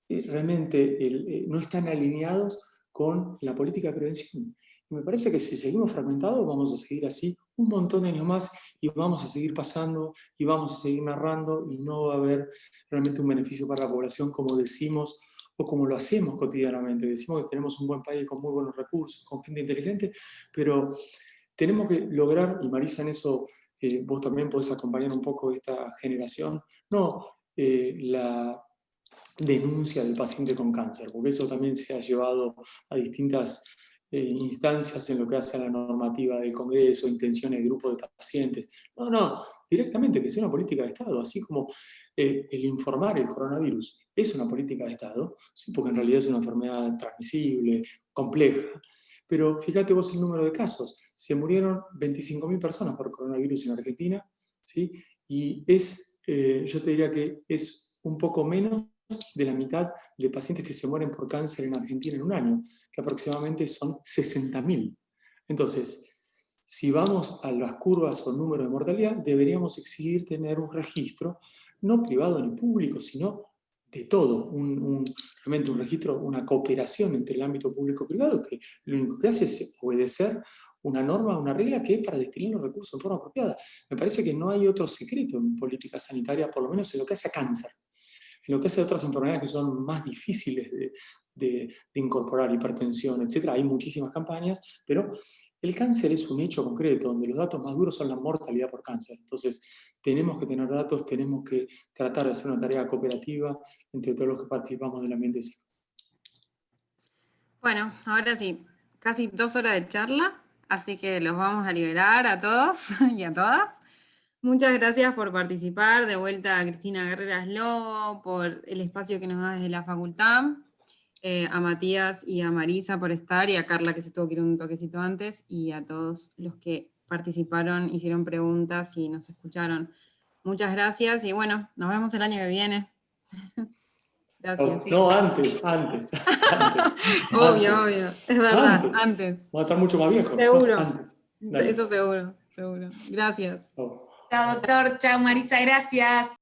realmente no están alineados con la política de prevención. Y me parece que si seguimos fragmentados vamos a seguir así un montón de años más y vamos a seguir pasando y vamos a seguir narrando y no va a haber realmente un beneficio para la población como decimos o como lo hacemos cotidianamente. Decimos que tenemos un buen país con muy buenos recursos, con gente inteligente, pero tenemos que lograr, y Marisa, en eso vos también podés acompañar un poco esta generación, la denuncia del paciente con cáncer, porque eso también se ha llevado a distintas instancias en lo que hace a la normativa del Congreso, intenciones de grupos de pacientes. No, directamente que sea una política de Estado, así como el informar el coronavirus es una política de Estado, ¿sí?, porque en realidad es una enfermedad transmisible, compleja. Pero fíjate vos el número de casos. Se murieron 25.000 personas por coronavirus en Argentina, ¿sí? Y yo te diría que es un poco menos de la mitad de pacientes que se mueren por cáncer en Argentina en un año, que aproximadamente son 60.000. Entonces, si vamos a las curvas o número de mortalidad, deberíamos exigir tener un registro, no privado ni público, sino de todo, realmente un registro, una cooperación entre el ámbito público y privado, que lo único que hace es obedecer una norma, una regla que es para destinar los recursos de forma apropiada. Me parece que no hay otro secreto en política sanitaria, por lo menos en lo que hace a cáncer. En lo que hace a otras enfermedades que son más difíciles de incorporar, hipertensión, etc. Hay muchísimas campañas, pero el cáncer es un hecho concreto, donde los datos más duros son la mortalidad por cáncer. Entonces, tenemos que tener datos, tenemos que tratar de hacer una tarea cooperativa entre todos los que participamos del ambiente. Bueno, ahora sí, casi 2 horas de charla, así que los vamos a liberar a todos y a todas. Muchas gracias por participar, de vuelta a Cristina Guerreras Lobo, por el espacio que nos da desde la facultad, a Matías y a Marisa por estar, y a Carla que se tuvo que ir un toquecito antes, y a todos los que participaron, hicieron preguntas y nos escucharon. Muchas gracias, y bueno, nos vemos el año que viene. Gracias. No, antes. Obvio, es verdad, antes. Va a estar mucho más viejo. Seguro. Antes. Eso seguro. Gracias. Oh. Chao, doctor. Chao, Marisa. Gracias.